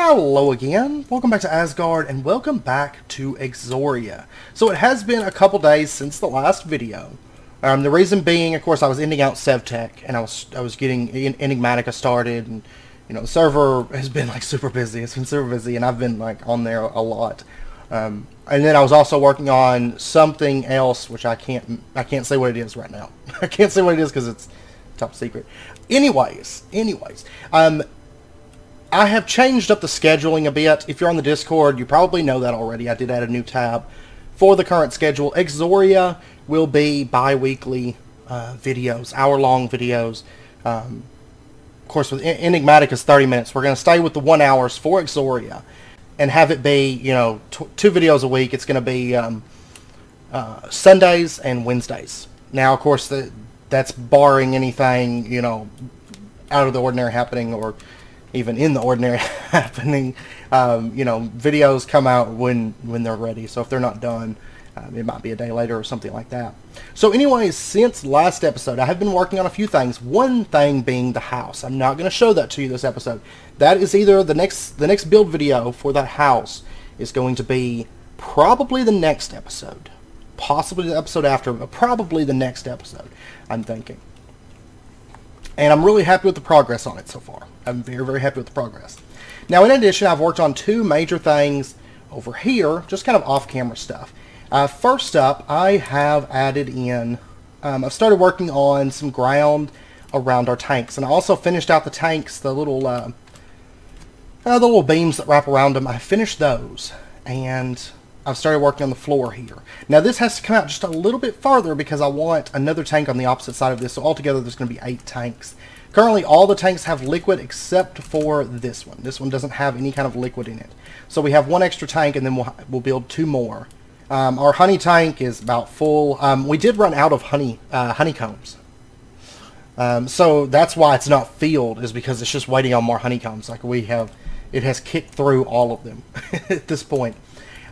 Hello again, welcome back to Asgard, and welcome back to Exoria. So it has been a couple days since the last video. The reason being, of course, I was ending out SevTech, and I was getting Enigmatica started, and the server has been like super busy. It's been super busy, and I've been like on there a lot. And then I was also working on something else, which I can't say what it is right now. I can't say what it is because it's top secret. Anyways, I have changed up the scheduling a bit. If you're on the Discord, you probably know that already. I did add a new tab for the current schedule. Exoria will be bi-weekly videos, hour-long videos. Of course, with Enigmatica's 30 minutes. We're going to stay with the 1 hours for Exoria and have it be, 2 videos a week. It's going to be Sundays and Wednesdays. Now, of course, that's barring anything, out of the ordinary happening or even in the ordinary happening. Videos come out when they're ready. So if they're not done, it might be a day later or something like that. So anyways, since last episode, I have been working on a few things. One thing being the house. I'm not going to show that to you this episode. That is either the next build video for that house is going to be probably the next episode. Possibly the episode after, but probably the next episode, I'm thinking. And I'm really happy with the progress on it so far. I'm very, very happy with the progress. Now, in addition, I've worked on 2 major things over here, just kind of off-camera stuff. First up, I have added in, I've started working on some ground around our tanks. And I also finished out the tanks, the little beams that wrap around them. I finished those. And I've started working on the floor here. Now, this has to come out just a little bit further because I want another tank on the opposite side of this. So altogether, there's going to be 8 tanks. Currently, all the tanks have liquid except for this one. This one doesn't have any kind of liquid in it. So we have 1 extra tank, and then we'll build 2 more. Our honey tank is about full. We did run out of honeycombs. So that's why it's not filled, is because it's just waiting on more honeycombs. Like it has kicked through all of them at this point.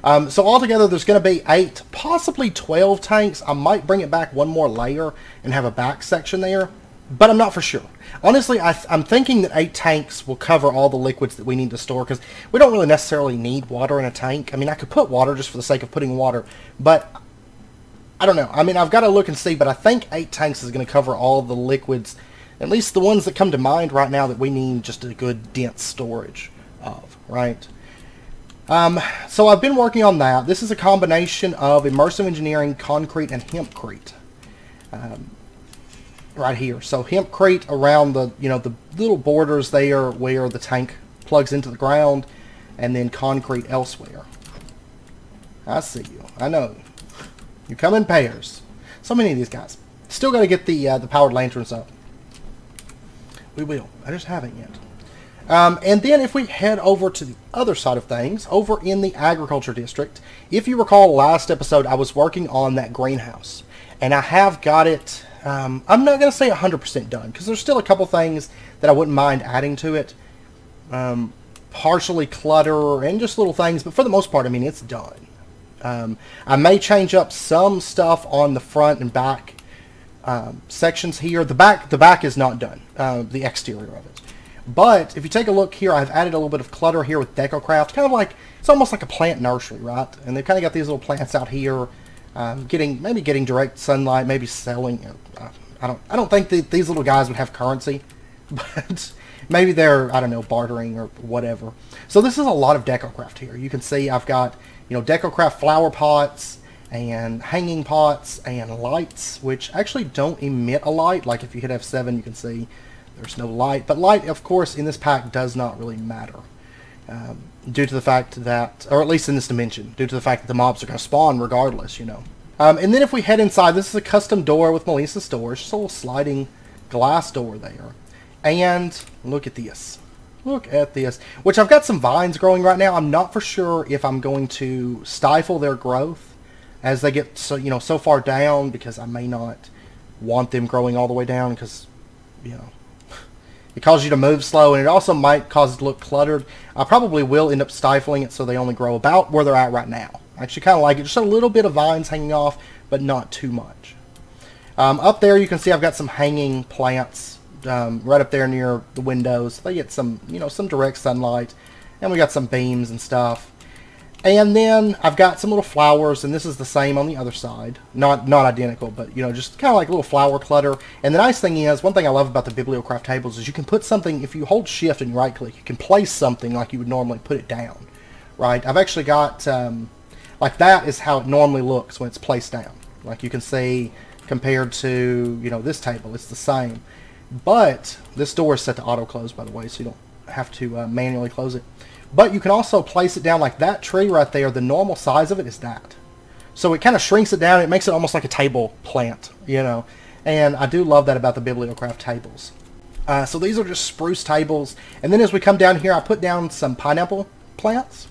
So altogether, there's going to be 8, possibly 12 tanks. I might bring it back 1 more layer and have a back section there, but I'm not for sure. Honestly, I'm thinking that 8 tanks will cover all the liquids that we need to store, because we don't really necessarily need water in a tank. I mean, I could put water just for the sake of putting water, but I don't know. I mean, I've got to look and see, but I think 8 tanks is going to cover all the liquids, at least the ones that come to mind right now that we need just a good dense storage of, right? So I've been working on that. This is a combination of immersive engineering, concrete, and hempcrete. Right here. So hempcrete around the the little borders there where the tank plugs into the ground, and then concrete elsewhere. I see you. I know. You come in pairs. So many of these guys. Still got to get the powered lanterns up. We will. I just haven't yet. And then if we head over to the other side of things, over in the agriculture district, if you recall last episode, I was working on that greenhouse, and I have got it. I'm not going to say 100% done, because there's still a couple things that I wouldn't mind adding to it. Partially clutter and just little things, but for the most part, I mean, it's done. I may change up some stuff on the front and back sections here. The back is not done, the exterior of it. But if you take a look here, I've added a little bit of clutter here with DecoCraft, kind of like, it's almost like a plant nursery, right? And they've kind of got these little plants out here. Maybe getting direct sunlight, maybe selling. I don't think that these little guys would have currency, but maybe they're, I don't know, bartering or whatever. So this is a lot of DecoCraft here. You can see I've got DecoCraft flower pots and hanging pots and lights, which actually don't emit a light. Like if you hit F7, you can see there's no light. But light, of course, in this pack does not really matter. Due to the fact that, or at least in this dimension, due to the fact that the mobs are going to spawn regardless, And then if we head inside, this is a custom door with Melissa's storage, just a little sliding glass door there. And look at this. Look at this. Which I've got some vines growing right now. I'm not for sure if I'm going to stifle their growth as they get so, so far down, because I may not want them growing all the way down, because, it causes you to move slow, and it also might cause it to look cluttered. I probably will end up stifling it so they only grow about where they're at right now. I actually kind of like it. Just a little bit of vines hanging off, but not too much. Up there you can see I've got some hanging plants right up there near the windows. They get some, some direct sunlight. And we got some beams and stuff. And then I've got some little flowers, and this is the same on the other side. Not identical, but, you know, just kind of like a little flower clutter. And the nice thing is, one thing I love about the Bibliocraft tables is you can put something, if you hold shift and right click, you can place something like you would normally put it down, right? I've actually got, like that is how it normally looks when it's placed down. Like you can see, compared to, you know, this table, it's the same. But this door is set to auto close, by the way, so you don't have to manually close it. But you can also place it down like that tree right there. The normal size of it is that. So it kind of shrinks it down. It makes it almost like a table plant, you know. And I do love that about the Bibliocraft tables. So these are just spruce tables. And then as we come down here, I put down some pineapple plants.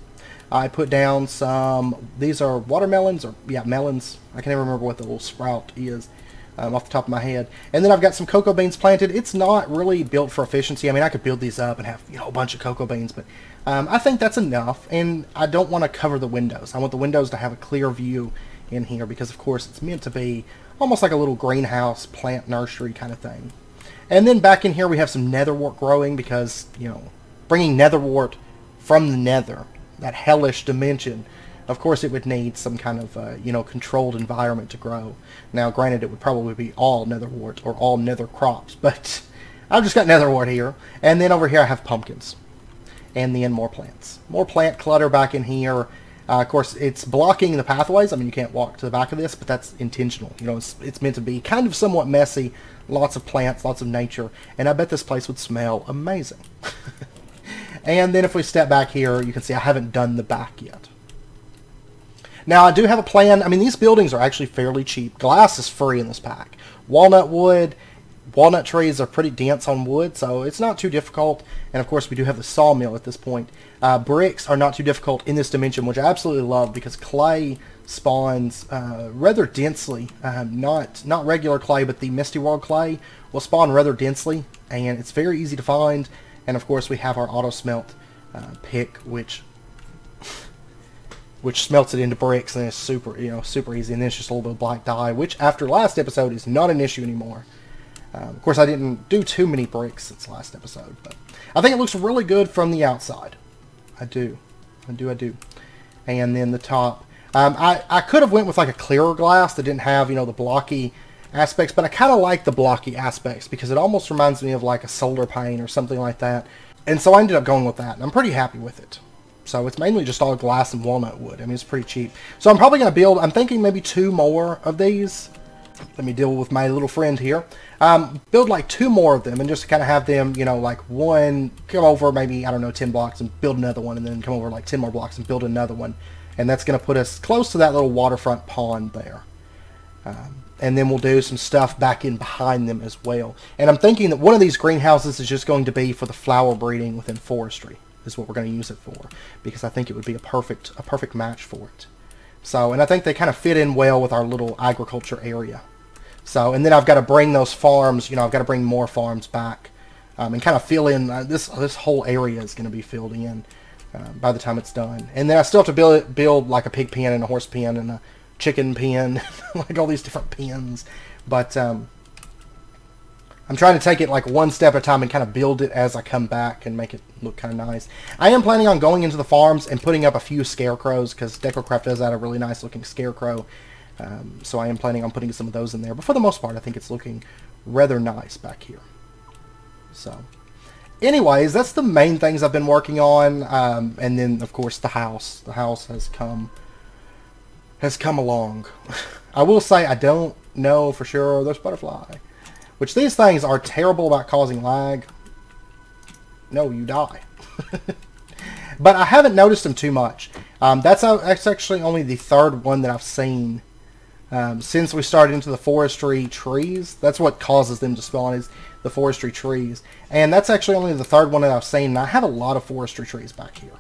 I put down some, these are watermelons, or yeah, melons. I can never remember what the little sprout is off the top of my head. And then I've got some cocoa beans planted. It's not really built for efficiency. I mean, I could build these up and have, you know, a bunch of cocoa beans, but I think that's enough. And I don't want to cover the windows. I want the windows to have a clear view in here because, of course, it's meant to be almost like a little greenhouse, plant nursery kind of thing. And then back in here we have some Nether Wart growing because, you know, bringing Nether Wart from the Nether, that hellish dimension, of course it would need some kind of, you know, controlled environment to grow. Now, granted, it would probably be all Nether Wart or all Nether crops, but I've just got Nether Wart here. And then over here I have pumpkins. And then more plants. More plant clutter back in here. Of course, it's blocking the pathways. I mean, you can't walk to the back of this, but that's intentional. You know, it's meant to be kind of somewhat messy. Lots of plants, lots of nature. And I bet this place would smell amazing. And then if we step back here, you can see I haven't done the back yet. Now, I do have a plan. I mean, these buildings are actually fairly cheap. Glass is free in this pack. Walnut wood, walnut trees are pretty dense on wood, so it's not too difficult. And, of course, we do have the sawmill at this point. Bricks are not too difficult in this dimension, which I absolutely love because clay spawns rather densely. Not regular clay, but the Misty World clay will spawn rather densely, and it's very easy to find. And, of course, we have our auto smelt pick, which smelts it into bricks, and it's super easy. And then it's just a little bit of black dye, which after last episode is not an issue anymore. Of course, I didn't do too many bricks since last episode, but I think it looks really good from the outside. I do. And then the top. I could have went with like a clearer glass that didn't have, you know, the blocky aspects, but I kind of like the blocky aspects because it almost reminds me of like a solar pane or something like that. And so I ended up going with that, and I'm pretty happy with it. So it's mainly just all glass and walnut wood. I mean, it's pretty cheap. So I'm probably going to build, I'm thinking maybe 2 more of these. Let me deal with my little friend here. Build like 2 more of them and just kind of have them, you know, like one, come over maybe, I don't know, 10 blocks and build another one, and then come over like 10 more blocks and build another one. And that's going to put us close to that little waterfront pond there. And then we'll do some stuff back in behind them as well. And I'm thinking that one of these greenhouses is just going to be for the flower breeding within forestry. Is what we're going to use it for, because I think it would be a perfect match for it. So, and I think they kind of fit in well with our little agriculture area. So, and then I've got to bring those farms, you know, I've got to bring more farms back and kind of fill in, this whole area is going to be filled in by the time it's done. And then I still have to build like a pig pen and a horse pen and a chicken pen, like all these different pens. But I'm trying to take it like one step at a time and kind of build it as I come back and make it look kind of nice. I am planning on going into the farms and putting up a few scarecrows because Decocraft does add a really nice looking scarecrow. So I am planning on putting some of those in there. But for the most part, I think it's looking rather nice back here. So, anyways, that's the main things I've been working on. And then, of course, the house. The house has come along. I will say I don't know for sure there's butterfly. Which these things are terrible about causing lag. No, you die. But I haven't noticed them too much. That's actually only the 3rd one that I've seen since we started into the Forestry Trees. That's what causes them to spawn, is the Forestry Trees. And that's actually only the 3rd one that I've seen. And I have a lot of Forestry Trees back here.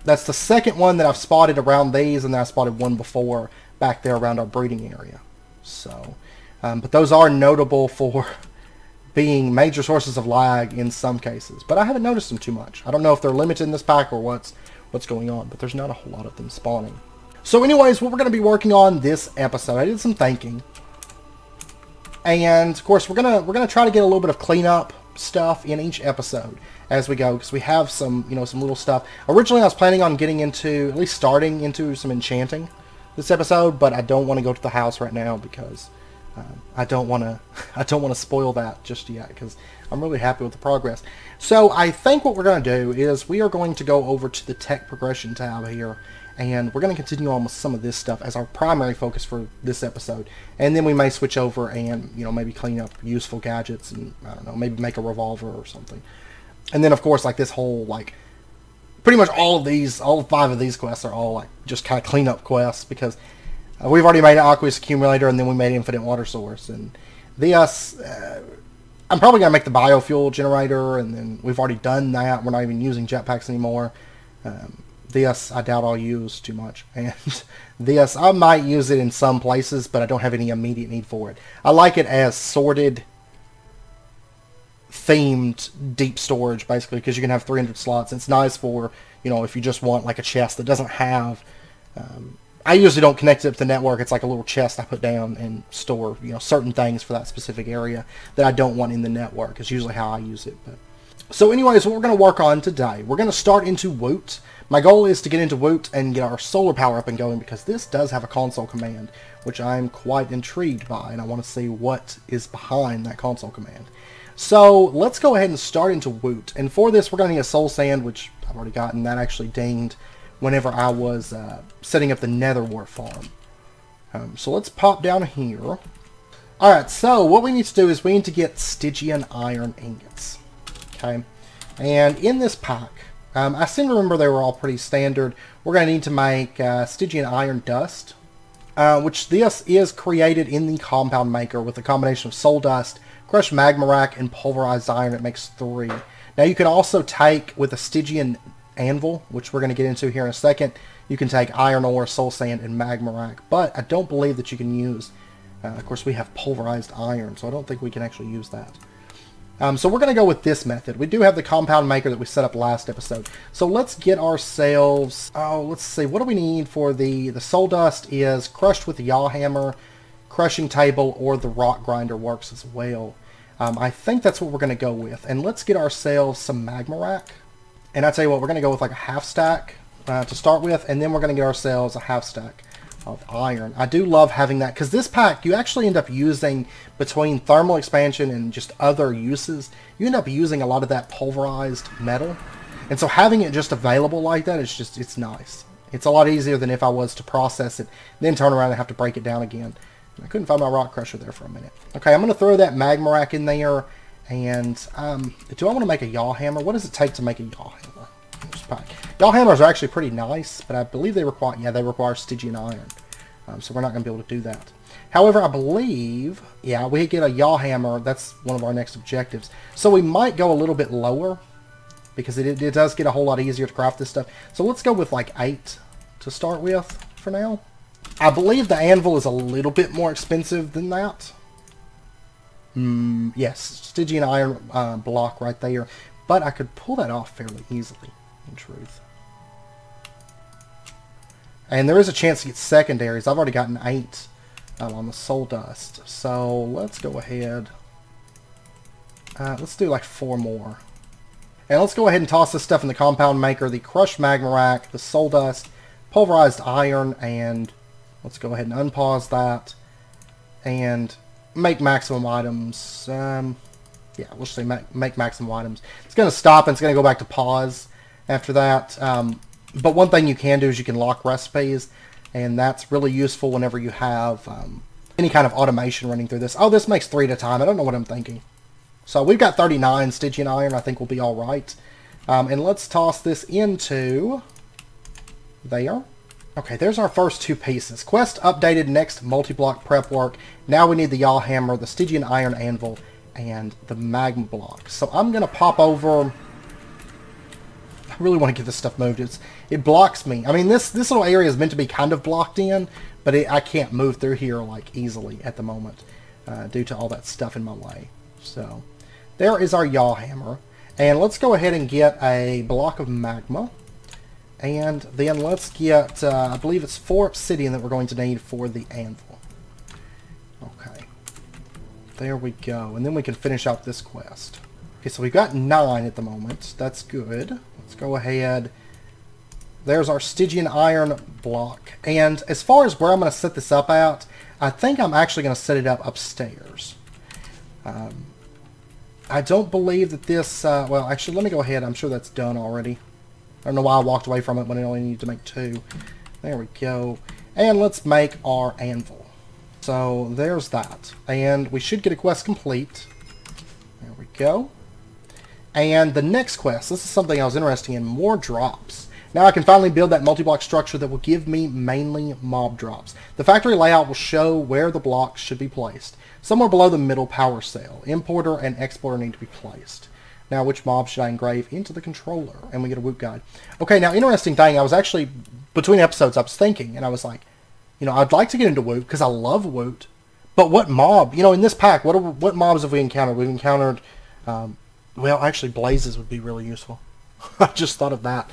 That's the 2nd one that I've spotted around these, and then I spotted one before back there around our breeding area. So, but those are notable for being major sources of lag in some cases. But I haven't noticed them too much. I don't know if they're limited in this pack or what's going on, but there's not a whole lot of them spawning. So anyways, what we're going to be working on this episode, I did some thinking. And of course, we're gonna try to get a little bit of cleanup stuff in each episode as we go, because we have some, you know, some little stuff. Originally I was planning on getting into, at least starting into some enchanting this episode, but I don't want to go to the house right now because I don't want to spoil that just yet, because I'm really happy with the progress. So I think what we're going to do is we are going to go over to the tech progression tab here, and we're going to continue on with some of this stuff as our primary focus for this episode. And then we may switch over and, you know, maybe clean up useful gadgets and, I don't know, maybe make a revolver or something. And then, of course, like this whole, like, pretty much all 5 of these quests are all, like, just kind of cleanup quests, because we've already made an aqueous accumulator, and then we made infinite water source. And I'm probably going to make the biofuel generator, and then we've already done that. We're not even using jetpacks anymore. This I doubt I'll use too much, and this I might use it in some places, but I don't have any immediate need for it. I like it as sorted, themed deep storage, basically, because you can have 300 slots. It's nice for, you know, if you just want like a chest that doesn't have. I usually don't connect it up to the network. It's like a little chest I put down and store, you know, certain things for that specific area that I don't want in the network. It's usually how I use it. But so anyways, what we're going to work on today, we're going to start into Woot. My goal is to get into Woot and get our solar power up and going, because this does have a console command, which I'm quite intrigued by, and I want to see what is behind that console command. So let's go ahead and start into Woot. And for this, we're going to need a soul sand, which I've already gotten. That actually dinged whenever I was setting up the Nether Wart farm. So let's pop down here. Alright, so what we need to do is we need to get Stygian iron ingots. Okay, and in this pack, I seem to remember they were all pretty standard. We're going to need to make Stygian iron dust, which this is created in the compound maker with a combination of soul dust, crushed magma rack, and pulverized iron. It makes 3. Now you can also take, with a Stygian anvil, which we're going to get into here in a second, you can take iron ore, soul sand, and magma rack, but I don't believe that you can use, of course we have pulverized iron, so I don't think we can actually use that. So we're going to go with this method. We do have the compound maker that we set up last episode. So let's get ourselves, let's see, what do we need for the soul dust is crushed with the Yawl Hammer, crushing table, or the rock grinder works as well. I think that's what we're going to go with. And let's get ourselves some magma rack. And I tell you what, we're going to go with like a half stack to start with, and then we're going to get ourselves a half stack of iron. I do love having that, because this pack you actually end up using, between thermal expansion and just other uses, you end up using a lot of that pulverized metal, and so having it just available like that is just, it's nice. It's a lot easier than if I was to process it, then turn around and have to break it down again. I couldn't find my rock crusher there for a minute. Okay, I'm going to throw that magma rack in there, and do I want to make a Yawl Hammer? What does it take to make a Yawl Hammer? Yawl Hammers are actually pretty nice, but I believe they require, yeah, they require Stygian iron. So we're not going to be able to do that. However, I believe, yeah, we get a Yawl Hammer. That's one of our next objectives. So we might go a little bit lower, because it does get a whole lot easier to craft this stuff. So let's go with like 8 to start with for now. I believe the anvil is a little bit more expensive than that. Yes, Stygian iron block right there. But I could pull that off fairly easily, in truth. And there is a chance to get secondaries. I've already gotten 8 on the soul dust. So let's go ahead. Let's do like 4 more. And let's go ahead and toss this stuff in the compound maker. The crushed magma rack, the soul dust, pulverized iron, and let's go ahead and unpause that. And make maximum items. Yeah, we'll just say make maximum items. It's going to stop and it's going to go back to pause after that. But one thing you can do is you can lock recipes, and that's really useful whenever you have any kind of automation running through this. Oh, this makes 3 at a time. I don't know what I'm thinking. So we've got 39 Stygian iron. I think we'll be all right. And let's toss this into there. Okay, there's our first 2 pieces. Quest updated, next multi-block prep work. Now we need the Yawl Hammer, the Stygian iron anvil, and the magma block. So I'm going to pop over. I really want to get this stuff moved. It blocks me. I mean, this little area is meant to be kind of blocked in, but I can't move through here like easily at the moment due to all that stuff in my way. So there is our Yawl Hammer. And let's go ahead and get a block of magma. And then let's get, I believe it's 4 obsidian that we're going to need for the anvil. Okay. There we go. And then we can finish out this quest. Okay, so we've got 9 at the moment. That's good. Let's go ahead. There's our Stygian iron block. And as far as where I'm going to set this up at, I think I'm actually going to set it up upstairs. I don't believe that this... well, actually, let me go ahead. I'm sure that's done already. I don't know why I walked away from it when I only need to make 2. There we go. And let's make our anvil. So there's that. And we should get a quest complete. There we go. And the next quest, this is something I was interested in, more drops. Now I can finally build that multi-block structure that will give me mainly mob drops. The factory layout will show where the blocks should be placed. Somewhere below the middle power cell. Importer and exporter need to be placed. Now which mob should I engrave into the controller? And we get a Woot guide. Okay, now interesting thing, I was actually, between episodes I was thinking, and I was like, you know, I'd like to get into Woot because I love Woot. But what mob, you know, in this pack, what mobs have we encountered? We've encountered, well, actually blazes would be really useful. I just thought of that.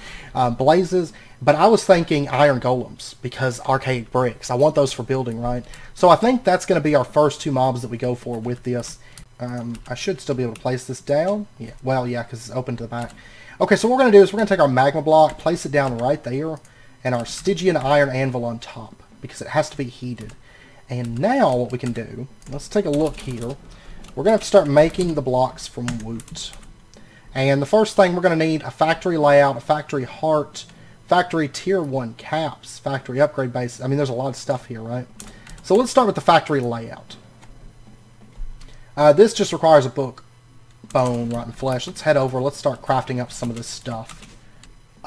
Blazes, but I was thinking iron golems because archaic bricks. I want those for building, right? So I think that's going to be our first 2 mobs that we go for with this. I should still be able to place this down. Yeah, well, yeah, because it's open to the back. Okay, so what we're going to do is we're going to take our magma block, place it down right there, and our Stygian iron anvil on top because it has to be heated. And now what we can do, let's take a look here. We're going to have to start making the blocks from Woot. And the first thing we're going to need a factory layout, a factory heart, factory tier 1 caps, factory upgrade base. I mean, there's a lot of stuff here, right? So let's start with the factory layout. This just requires a book, bone, rotten flesh. Let's head over. Let's start crafting up some of this stuff.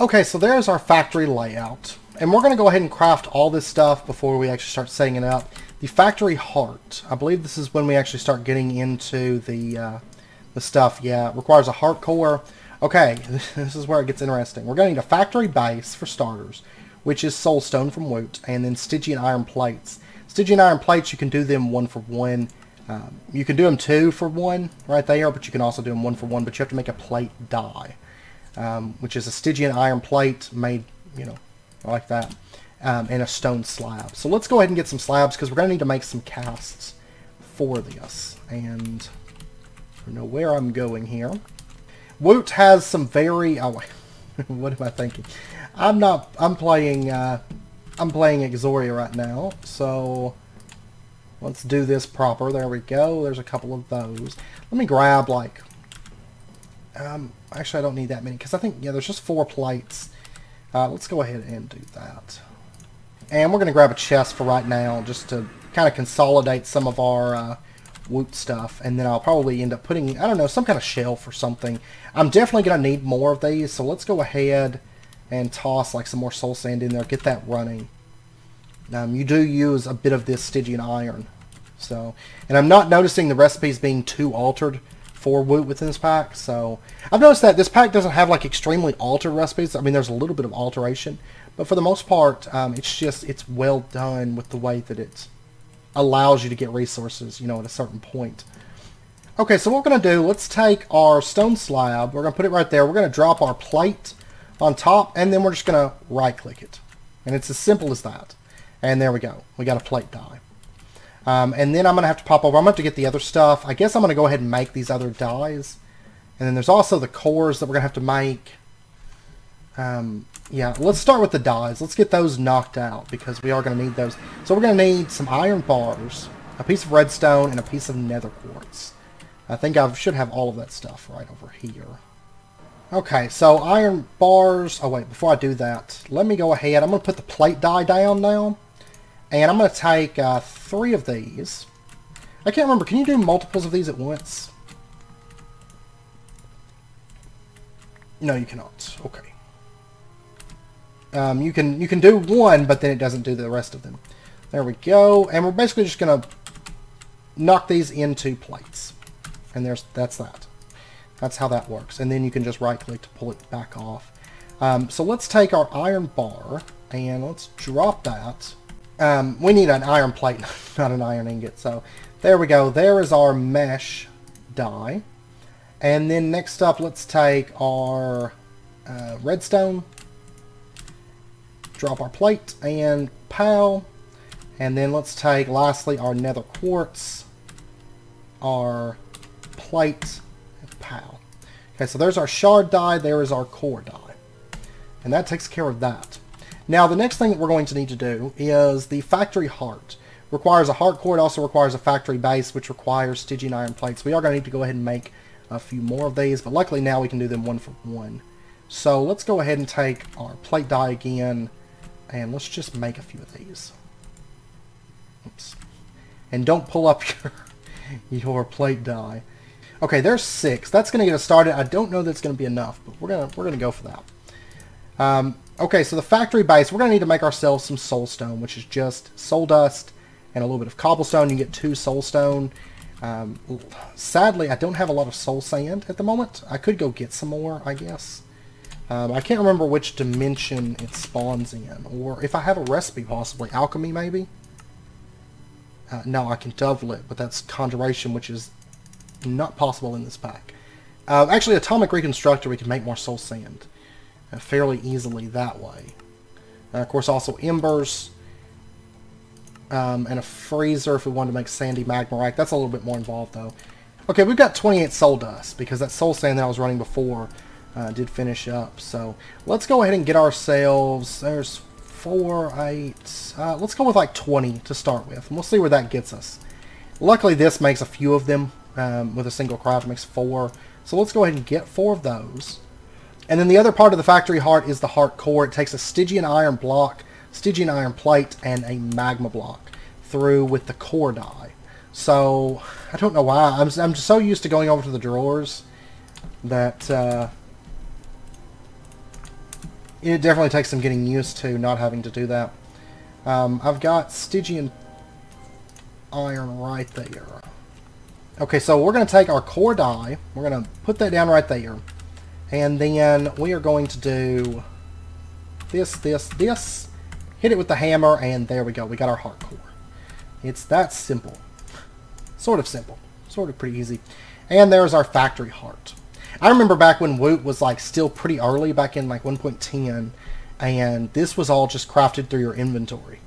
Okay, so there's our factory layout. And we're going to go ahead and craft all this stuff before we actually start setting it up. The factory heart. I believe this is when we actually start getting into the stuff. Yeah, it requires a heart core. Okay, this is where it gets interesting. We're going to need a factory base for starters, which is soulstone from Woot, and then Stygian iron plates. Stygian iron plates, you can do them 1 for 1. You can do them 2 for 1 right there, but you can also do them 1 for 1, but you have to make a plate die, which is a Stygian iron plate made, you know, like that, and a stone slab. So let's go ahead and get some slabs because we're going to need to make some casts for this. And I don't know where I'm going here. Woot has some very... oh, what am I thinking? I'm playing Exoria right now, so let's do this proper. There we go. There's a couple of those. Let me grab, like... actually, I don't need that many, because I think, yeah, there's just 4 plates. Let's go ahead and do that. And we're going to grab a chest for right now, just to kind of consolidate some of our Woot stuff, and then I'll probably end up putting, I don't know, some kind of shelf or something. I'm definitely going to need more of these, so let's go ahead and toss like some more soul sand in there, get that running. You do use a bit of this Stygian iron, so, and I'm not noticing the recipes being too altered for Woot within this pack, so I've noticed that this pack doesn't have like extremely altered recipes. I mean, there's a little bit of alteration, but for the most part, it's well done with the way that it allows you to get resources, you know, at a certain point. Okay, so what we're going to do, let's take our stone slab, we're going to put it right there, we're going to drop our plate on top, and then we're just going to right-click it. And it's as simple as that. And there we go. We got a plate die. And then I'm going to have to pop over. I'm going to have to get the other stuff. I guess I'm going to go ahead and make these other dies. And then there's also the cores that we're going to have to make. Yeah, let's start with the dies. Let's get those knocked out because we are going to need those. So we're going to need some iron bars, a piece of redstone, and a piece of nether quartz. I think I should have all of that stuff right over here. Okay, so iron bars. Oh, wait, before I do that, let me go ahead. I'm going to put the plate die down now. And I'm going to take 3 of these. I can't remember. Can you do multiples of these at once? No, you cannot. Okay. You can do 1, but then it doesn't do the rest of them. There we go. And we're basically just going to knock these into plates. And that's that. That's how that works. And then you can just right-click to pull it back off. So let's take our iron bar and let's drop that. We need an iron plate, not an iron ingot. So there we go. There is our mesh die. And then next up, let's take our redstone. Drop our plate and pow. And then let's take, lastly, our nether quartz, our plate, and pow. Okay, so there's our shard die, there is our core die. And that takes care of that. Now, the next thing that we're going to need to do is the factory heart. Requires a heart core, it also requires a factory base, which requires Stygian iron plates. We are going to need to go ahead and make a few more of these, but luckily now we can do them one for one. So let's go ahead and take our plate die again, and let's just make a few of these. Oops. And don't pull up your plate die. Okay, there's 6. That's going to get us started. I don't know that's going to be enough, but we're gonna go for that. Okay, so the factory base, we're going to need to make ourselves some soulstone, which is just soul dust and a little bit of cobblestone. You get 2 soulstone. Sadly, I don't have a lot of soul sand at the moment. I could go get some more, I guess. I can't remember which dimension it spawns in, or if I have a recipe, possibly. Alchemy, maybe? No, I can double it, but that's conjuration, which is not possible in this pack. Actually, atomic reconstructor, we can make more soul sand fairly easily that way. Of course, also embers, and a freezer if we want to make sandy magma rack. That's a little bit more involved, though. Okay, we've got 28 soul dust, because that soul sand that I was running before did finish up. So let's go ahead and get ourselves, there's 4, 8, let's go with like 20 to start with, and we'll see where that gets us. Luckily, this makes a few of them. With a single craft, makes 4. So let's go ahead and get 4 of those. And then the other part of the factory heart is the heart core. It takes a Stygian iron block, Stygian iron plate, and a magma block through with the core die. So I don't know why. I'm just so used to going over to the drawers that it definitely takes some getting used to not having to do that. I've got Stygian iron right there. Okay, so we're going to take our core die, we're going to put that down right there, and then we are going to do this, hit it with the hammer, and there we go, we got our heart core. It's that simple. Sort of simple. Sort of pretty easy. And there's our factory heart. I remember back when Woot was like still pretty early, back in like 1.10, and this was all just crafted through your inventory.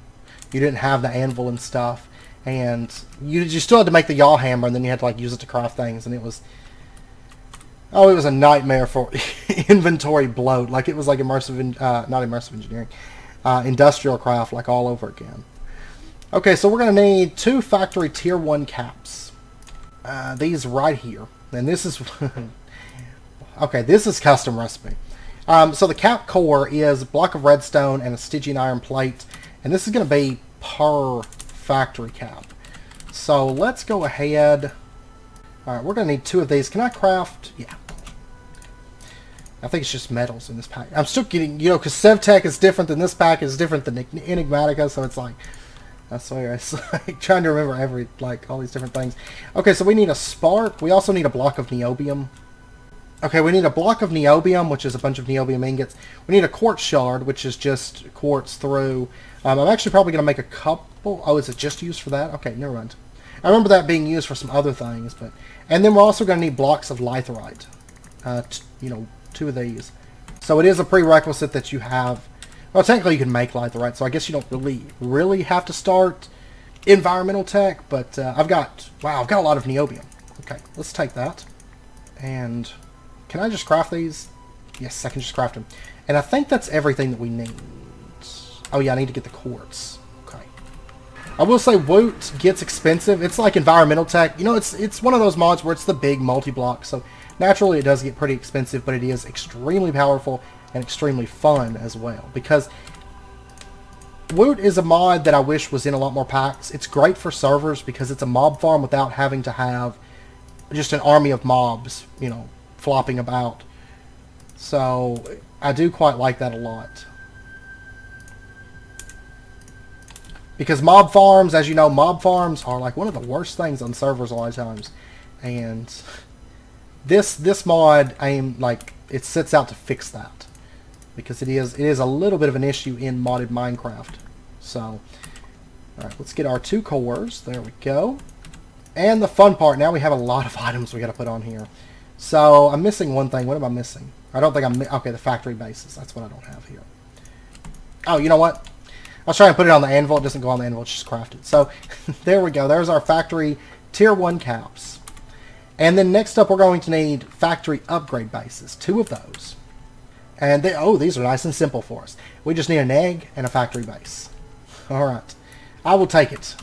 You didn't have the anvil and stuff. And you still had to make the Yawl Hammer, and then you had to like use it to craft things, and it was a nightmare for inventory bloat. Like it was like not immersive engineering, industrial craft, like all over again. Okay, so we're gonna need 2 factory tier 1 caps. These right here, and this is okay. This is custom recipe. So the cap core is a block of redstone and a Stygian iron plate, and this is gonna be per factory cap. So let's go ahead. Alright, we're going to need 2 of these. Can I craft? Yeah. I think it's just metals in this pack. I'm still getting, you know, because SevTech is different than this pack, is different than Enigmatica, so it's like, I swear, it's like trying to remember all these different things. Okay, so we need a spark. We also need a block of niobium. Okay, we need a block of niobium, which is a bunch of niobium ingots. We need a quartz shard, which is just quartz through. I'm actually probably going to make a couple. Oh, is it just used for that? Okay, never mind. I remember that being used for some other things, but and then we're also going to need blocks of litherite. You know, 2 of these. So it is a prerequisite that you have. Well, technically you can make litherite, so I guess you don't really have to start environmental tech. But I've got a lot of niobium. Okay, let's take that. And can I just craft these? Yes, I can just craft them. And I think that's everything that we need. Oh yeah, I need to get the quartz. Okay. I will say Woot gets expensive. It's like environmental tech. You know, it's one of those mods where it's the big multi-block. So naturally it does get pretty expensive, but it is extremely powerful and extremely fun as well. Because Woot is a mod that I wish was in a lot more packs. It's great for servers because it's a mob farm without having to have just an army of mobs, you know, flopping about. So I do quite like that a lot. Because mob farms, as you know, mob farms are like one of the worst things on servers a lot of times. And this mod, it sets out to fix that. Because it is a little bit of an issue in modded Minecraft. So, alright, let's get our 2 cores. There we go. And the fun part, now we have a lot of items we got to put on here. So, I'm missing one thing. What am I missing? I don't think okay, the factory bases. That's what I don't have here. Oh, you know what? I was trying to put it on the anvil. It doesn't go on the anvil. It's just crafted. So, there we go. There's our factory tier 1 caps. And then next up, we're going to need factory upgrade bases. 2 of those. And these are nice and simple for us. We just need an egg and a factory base. Alright. I will take it.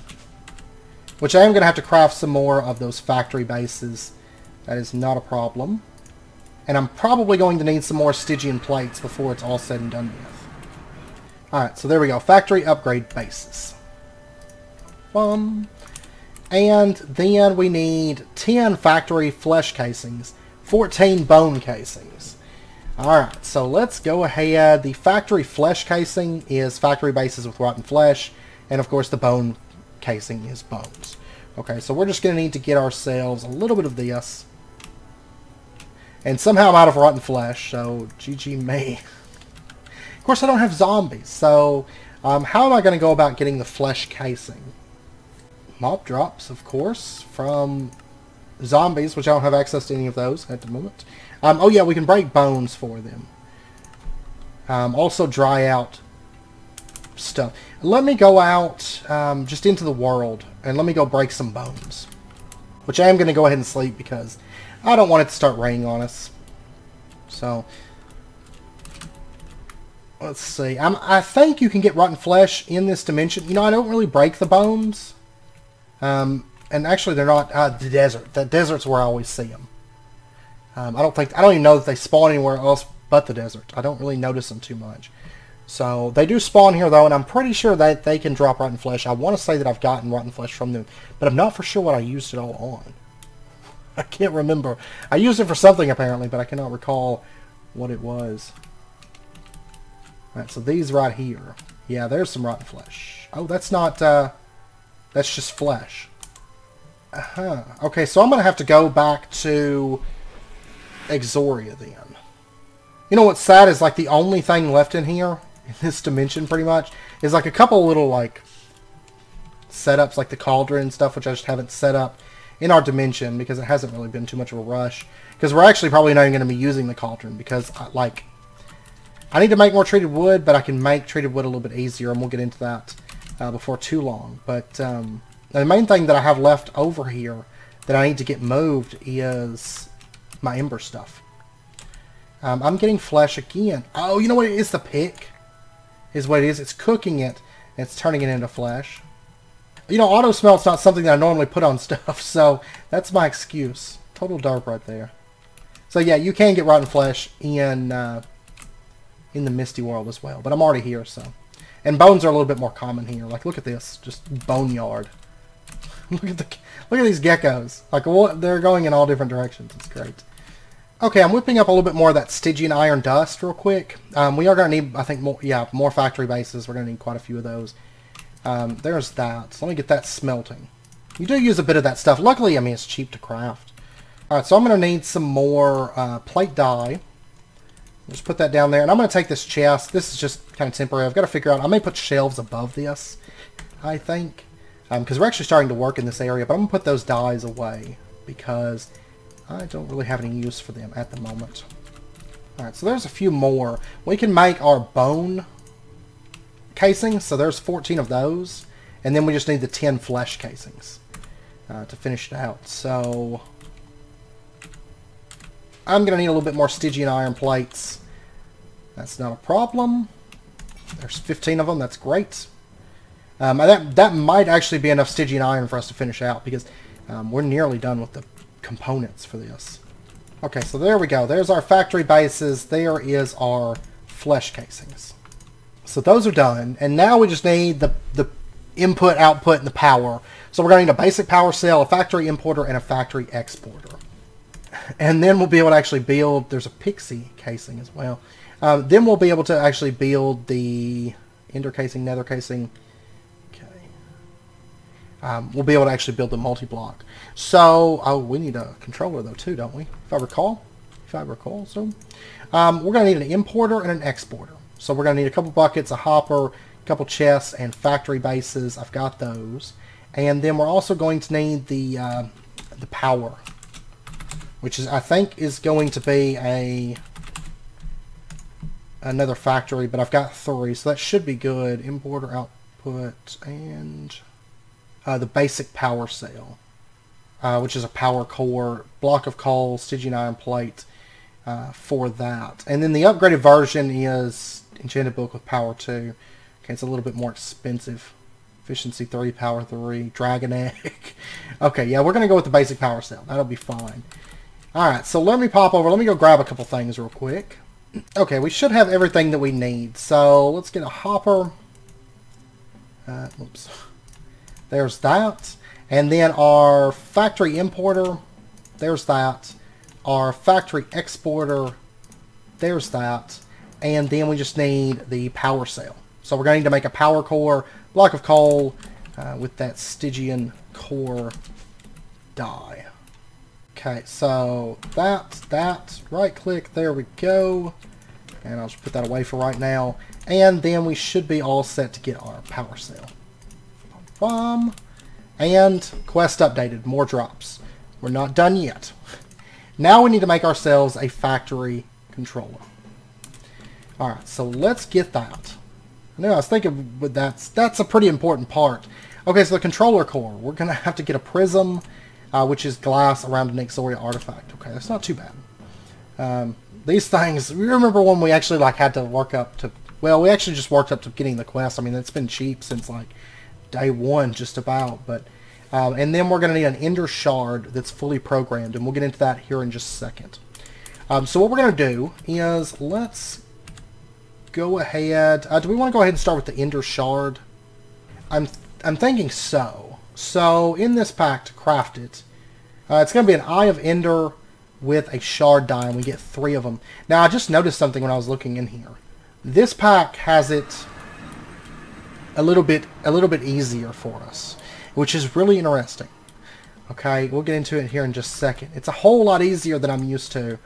Which I am going to have to craft some more of those factory bases. That is not a problem. And I'm probably going to need some more Stygian plates before it's all said and done with. Alright, so there we go. Factory upgrade bases. And then we need 10 factory flesh casings, 14 bone casings. Alright, so let's go ahead. The factory flesh casing is factory bases with rotten flesh, and of course the bone casing is bones. Okay, so we're just going to need to get ourselves a little bit of this. And somehow I'm out of rotten flesh, so GG me. Of course I don't have zombies, so how am I going to go about getting the flesh casing? Mob drops, of course, from zombies, which I don't have access to any of those at the moment. Oh yeah, we can break bones for them. Also dry out stuff. Let me go out just into the world, and let me go break some bones. Which I am going to go ahead and sleep, because I don't want it to start raining on us. So, let's see. I think you can get rotten flesh in this dimension. You know, I don't really break the bones. And actually, they're not the desert. The desert's where I always see them. I don't even know that they spawn anywhere else but the desert. I don't really notice them too much. So they do spawn here though, and I'm pretty sure that they can drop rotten flesh. I want to say that I've gotten rotten flesh from them, but I'm not for sure what I used it all on. I can't remember. I used it for something apparently, but I cannot recall what it was. Alright, so these right here. Yeah, there's some rotten flesh. Oh, that's not, that's just flesh. Okay, so I'm going to have to go back to Exoria then. You know what's sad is like the only thing left in here, in this dimension pretty much, is like a couple little like setups like the cauldron and stuff, which I just haven't set up in our dimension because it hasn't really been too much of a rush. Because we're actually probably not even going to be using the cauldron because I need to make more treated wood, but I can make treated wood a little bit easier, and we'll get into that before too long. But the main thing that I have left over here that I need to get moved is my ember stuff. I'm getting flesh again. Oh, you know what it is? The pick is what it is. It's cooking it, and it's turning it into flesh. You know, auto smelt's not something that I normally put on stuff, so that's my excuse. Total derp right there. So yeah, you can get rotten flesh in the Misty World as well, but I'm already here, so. And bones are a little bit more common here. Like, look at this, just boneyard. look at these geckos. Like, they're going in all different directions. It's great. Okay, I'm whipping up a little bit more of that Stygian iron dust real quick. We are going to need, I think, more factory bases. We're going to need quite a few of those. There's that. So let me get that smelting. You do use a bit of that stuff. Luckily, I mean, it's cheap to craft. Alright, so I'm going to need some more plate dye. Just put that down there. And I'm going to take this chest. This is just kind of temporary. I've got to figure out. I may put shelves above this, I think. Because we're actually starting to work in this area. But I'm going to put those dyes away because I don't really have any use for them at the moment. Alright, so there's a few more. We can make our bone casings. So there's 14 of those. And then we just need the 10 flesh casings to finish it out. So I'm going to need a little bit more Stygian iron plates. That's not a problem. There's 15 of them. That's great. That might actually be enough Stygian iron for us to finish out because we're nearly done with the components for this. Okay, so there we go. There's our factory bases. There is our flesh casings. So those are done. And now we just need the input, output, and the power. So we're going to need a basic power cell, a factory importer, and a factory exporter. And then we'll be able to actually build, there's a pixie casing as well. Then we'll be able to actually build the ender casing, nether casing. Okay. We'll be able to actually build the multi-block. So, oh, we need a controller though too, don't we? If I recall. So, we're going to need an importer and an exporter. So we're going to need a couple buckets, a hopper, a couple chests, and factory bases. I've got those. And then we're also going to need the power, which is, I think, is going to be another factory, but I've got 3, so that should be good. Importer, output, and the basic power cell. which is a power core, block of coal, Stygian iron plate for that. And then the upgraded version is enchanted book with power 2. Okay, it's a little bit more expensive. Efficiency 3, power 3, dragon egg. Okay, yeah, we're going to go with the basic power cell. That'll be fine. Alright, so let me pop over. Let me go grab a couple things real quick. Okay, we should have everything that we need. So let's get a hopper. Oops. There's that. And then our factory importer. There's that. Our factory exporter. There's that. And then we just need the power cell. So we're going to need to make a power core, block of coal, with that Stygian core die. Okay, so that, right click, there we go. And I'll just put that away for right now. And then we should be all set to get our power cell. And quest updated, more drops. We're not done yet. Now we need to make ourselves a factory controller. Alright, so let's get that. I know I was thinking, but that's a pretty important part. Okay, so the controller core, we're going to have to get a prism, which is glass around an Exoria artifact. Okay, that's not too bad. These things, you remember when we actually had to work up to, well, we actually just worked up to getting the quest. I mean, it's been cheap since day 1 just about, but and then we're going to need an ender shard that's fully programmed, and we'll get into that here in just a second. So what we're going to do is let's go ahead. Do we want to go ahead and start with the ender shard? I'm thinking so. So in this pack to craft it, it's going to be an Eye of Ender with a shard die, and we get 3 of them. Now I just noticed something when I was looking in here. This pack has it a little bit easier for us, which is really interesting. Okay, we'll get into it here in just a second. It's a whole lot easier than I'm used to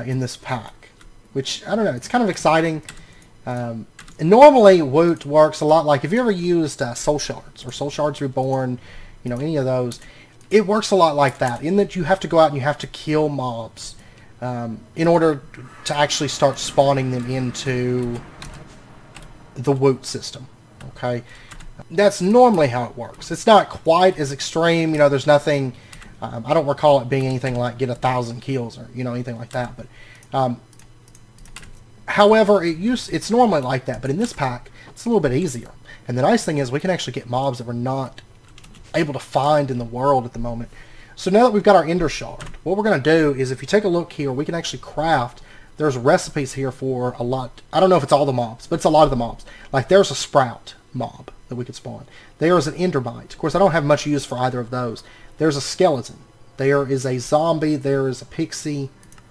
in this pack, which, I don't know, it's kind of exciting. And normally Woot works a lot like, if you ever used Soul Shards or Soul Shards Reborn, any of those, it works a lot like that, in that you have to go out and you have to kill mobs in order to actually start spawning them into the Woot system. Okay, that's normally how it works. It's not quite as extreme. There's nothing. I don't recall it being anything like get 1,000 kills or anything like that. But however, it's normally like that. But in this pack, it's a little bit easier. And the nice thing is we can actually get mobs that we're not able to find in the world at the moment. So now that we've got our ender shard, what we're going to do is, if you take a look here, we can actually craft. There's recipes here for a lot. I don't know if it's all the mobs, but it's a lot of the mobs. Like there's a sprout mob that we could spawn. There is an enderbite. Of course, I don't have much use for either of those. There's a skeleton. There is a zombie. There is a pixie.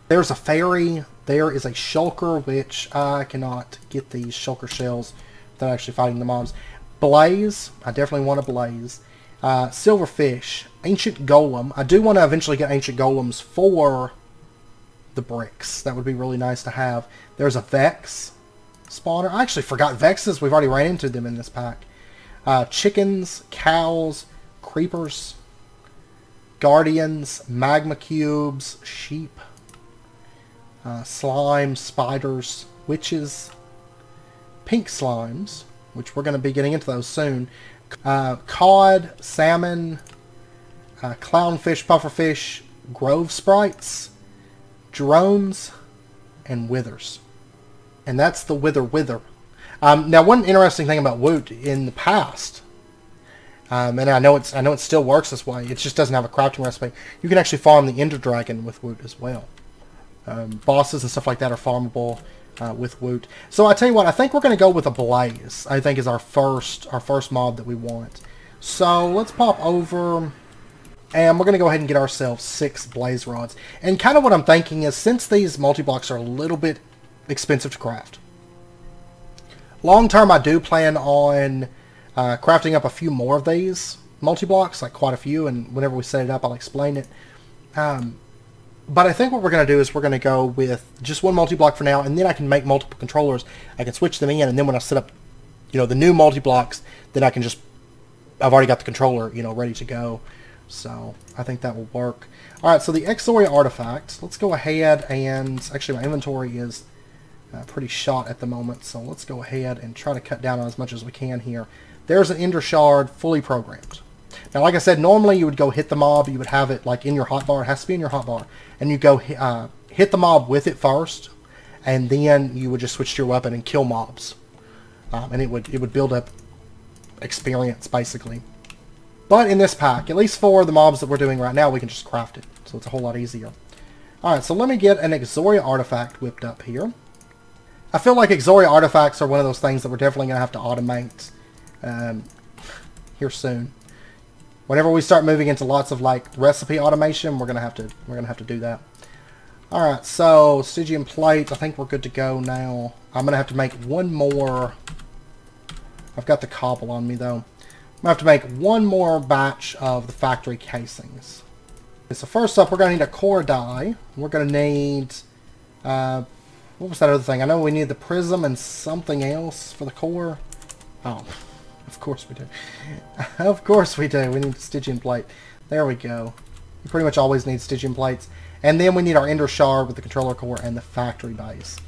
There's a fairy. There is a shulker, which I cannot get these shulker shells without actually fighting the mobs. Blaze. I definitely want a blaze. Silverfish. Ancient golem. I do want to eventually get ancient golems for the bricks. That would be really nice to have. There's a Vex spawner. I actually forgot Vexes. We've already ran into them in this pack. Chickens, cows, creepers, guardians, magma cubes, sheep, slime, spiders, witches, pink slimes, which we're going to be getting into those soon, cod, salmon, clownfish, pufferfish, grove sprites, drones, and withers. And that's the wither. Now, one interesting thing about Woot in the past, and I know it still works this way. It just doesn't have a crafting recipe. You can actually farm the Ender Dragon with Woot as well. Bosses and stuff like that are farmable with Woot. So I tell you what, I think we're going to go with a Blaze. I think is our first mob that we want. So let's pop over. And we're going to go ahead and get ourselves 6 blaze rods. And kind of what I'm thinking is, since these multi-blocks are a little bit expensive to craft, long term I do plan on crafting up a few more of these multi-blocks, like quite a few, and whenever we set it up I'll explain it. But I think what we're going to do is we're going to go with just one multi-block for now, and then I can make multiple controllers. I can switch them in, and then when I set up the new multi-blocks, then I can just, I've already got the controller ready to go. So I think that will work. Alright, so the Exoria Artifacts, let's go ahead and, actually my inventory is pretty shot at the moment, so let's go ahead and try to cut down on as much as we can here. There's an Ender Shard fully programmed. Now, like I said, normally you would go hit the mob. You would have it like in your hotbar. It has to be in your hotbar. And you go hit the mob with it first. And then you would just switch to your weapon and kill mobs. And it would build up experience, basically. But in this pack, at least for the mobs that we're doing right now, we can just craft it. So it's a whole lot easier. Alright, so let me get an Exoria artifact whipped up here. I feel like Exoria artifacts are one of those things that we're definitely going to have to automate here soon. Whenever we start moving into lots of like recipe automation, we're gonna have to do that. Alright, so Stygian plate, I think we're good to go now. I'm gonna have to make one more. I've got the cobble on me though. I'm gonna have to make one more batch of the factory casings. Okay, so first up, we're gonna need a core die. We're gonna need what was that other thing? I know we need the prism and something else for the core. Oh, of course we do. Of course we do. We need Stygian plate. There we go. You pretty much always need Stygian plates. And then we need our ender shard with the controller core and the factory base.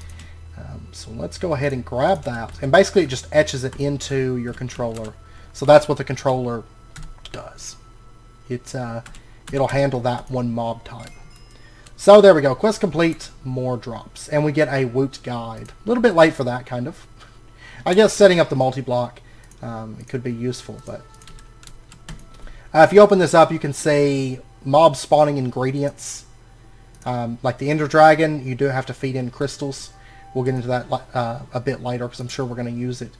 So let's go ahead and grab that. And basically it just etches it into your controller. So that's what the controller does. It'll handle that one mob type. So there we go. Quest complete. More drops. And we get a Woot guide. A little bit late for that, kind of. I guess setting up the multi-block, it could be useful. But if you open this up, you can see mob spawning ingredients. Like the Ender Dragon, you do have to feed in crystals. We'll get into that a bit later because I'm sure we're going to use it.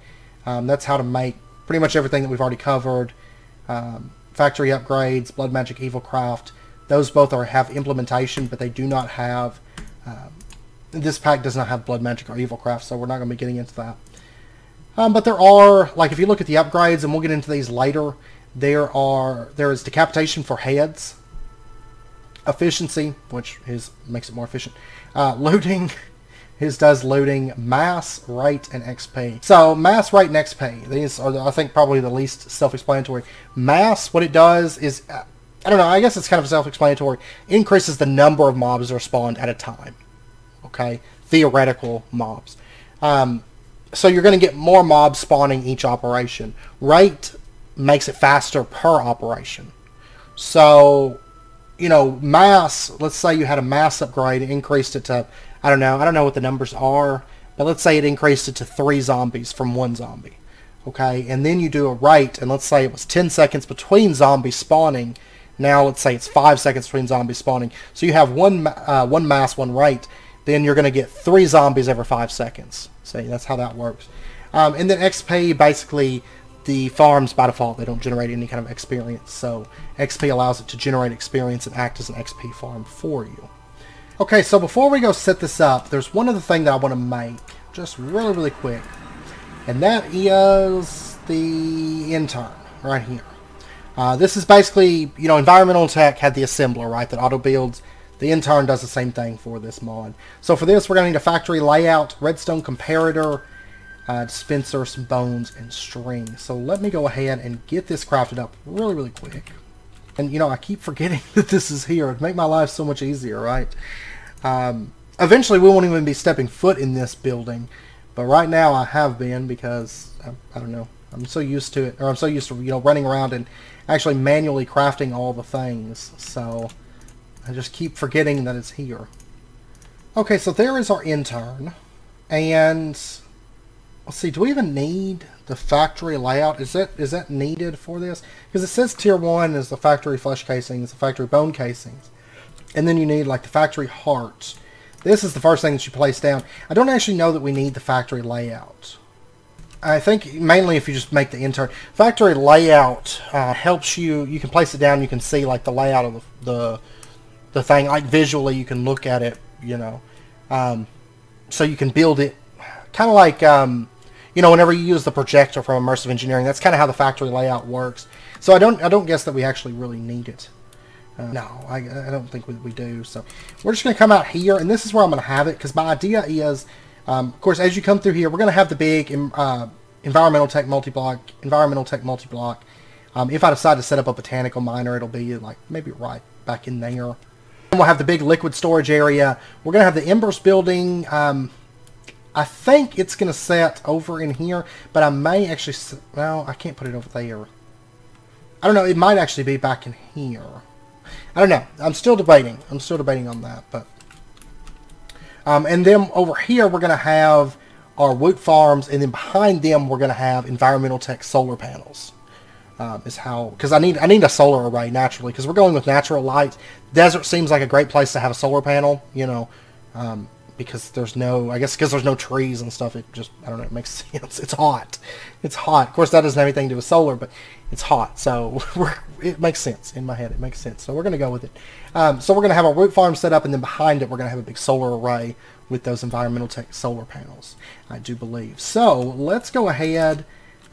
That's how to make pretty much everything that we've already covered. Factory upgrades, Blood Magic Evil Craft. Those both have implementation, but they do not have... this pack does not have Blood Magic or Evil Craft, so we're not going to be getting into that. But there are, like if you look at the upgrades, and we'll get into these later, there is Decapitation for heads. Efficiency, which makes it more efficient. Looting, does looting, mass, rate, and XP. So mass, rate, and XP. These are, I think, probably the least self-explanatory. Mass, what it does is, I don't know, I guess it's kind of self-explanatory. Increases the number of mobs that are spawned at a time. Okay? Theoretical mobs. So you're going to get more mobs spawning each operation. Rate makes it faster per operation. So... you know, mass, let's say you had a mass upgrade, it increased it to, I don't know what the numbers are, but let's say it increased it to 3 zombies from 1 zombie, okay, and then you do a rate, and let's say it was 10 seconds between zombies spawning, now let's say it's 5 seconds between zombies spawning, so you have one mass, one rate, then you're going to get 3 zombies every 5 seconds, see, that's how that works, and then XP, basically, the farms, by default, they don't generate any kind of experience, so XP allows it to generate experience and act as an XP farm for you. Okay, so before we go set this up, there's one other thing that I want to make, just really, really quick, and that is the intern, right here. This is basically, you know, Environmental Tech had the assembler, right, that auto-builds. The intern does the same thing for this mod. So for this, we're going to need a factory layout, redstone comparator, dispenser, some bones, and string. So let me go ahead and get this crafted up really, really quick. And, you know, I keep forgetting that this is here. It'd make my life so much easier, right? Eventually, we won't even be stepping foot in this building. But right now, I have been because, I don't know, I'm so used to it. Or I'm so used to, you know, running around and actually manually crafting all the things. So I just keep forgetting that it's here. Okay, so there is our intern. And... let's see, do we even need the factory layout? Is that needed for this? Because it says tier 1 is the factory flesh casings, the factory bone casings. And then you need like the factory hearts. This is the first thing that you place down. I don't actually know that we need the factory layout. I think mainly if you just make the intern. Factory layout helps you, you can place it down, you can see like the layout of the thing. Like visually you can look at it, you know. So you can build it kind of like, you know, whenever you use the projector from Immersive Engineering, that's kind of how the factory layout works. So I don't guess that we actually really need it. No, I don't think we do. So we're just going to come out here, and this is where I'm going to have it, because my idea is, of course, as you come through here, we're going to have the big environmental tech multi-block. If I decide to set up a botanical miner, it'll be like maybe right back in there. And we'll have the big liquid storage area. We're going to have the Embers building. I think it's going to set over in here, but I may actually... well, I can't put it over there. I don't know. It might actually be back in here. I don't know. I'm still debating. I'm still debating on that. But and then over here we're going to have our Woot farms, and then behind them we're going to have environmental tech solar panels. Is how, because I need a solar array naturally, because we're going with natural light. Desert seems like a great place to have a solar panel, you know, because there's no, I guess because there's no trees and stuff. It just, I don't know, it makes sense. It's hot. It's hot. Of course, that doesn't have anything to do with solar, but it's hot, so it makes sense in my head. It makes sense, so we're going to go with it. So we're going to have a Woot farm set up, and then behind it we're going to have a big solar array with those environmental tech solar panels, I do believe. So let's go ahead,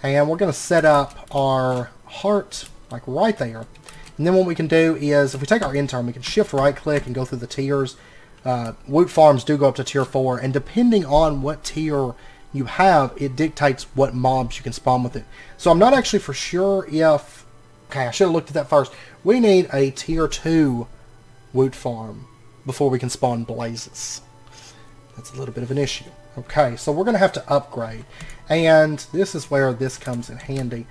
and we're going to set up our heart like right there. And then what we can do is, if we take our intern, we can shift right click and go through the tiers. Woot farms do go up to tier 4, and depending on what tier you have, it dictates what mobs you can spawn with it. So I'm not actually for sure if, okay, I should have looked at that first. We need a tier 2 Woot farm before we can spawn blazes. That's a little bit of an issue. Okay, so we're going to have to upgrade, and this is where this comes in handy.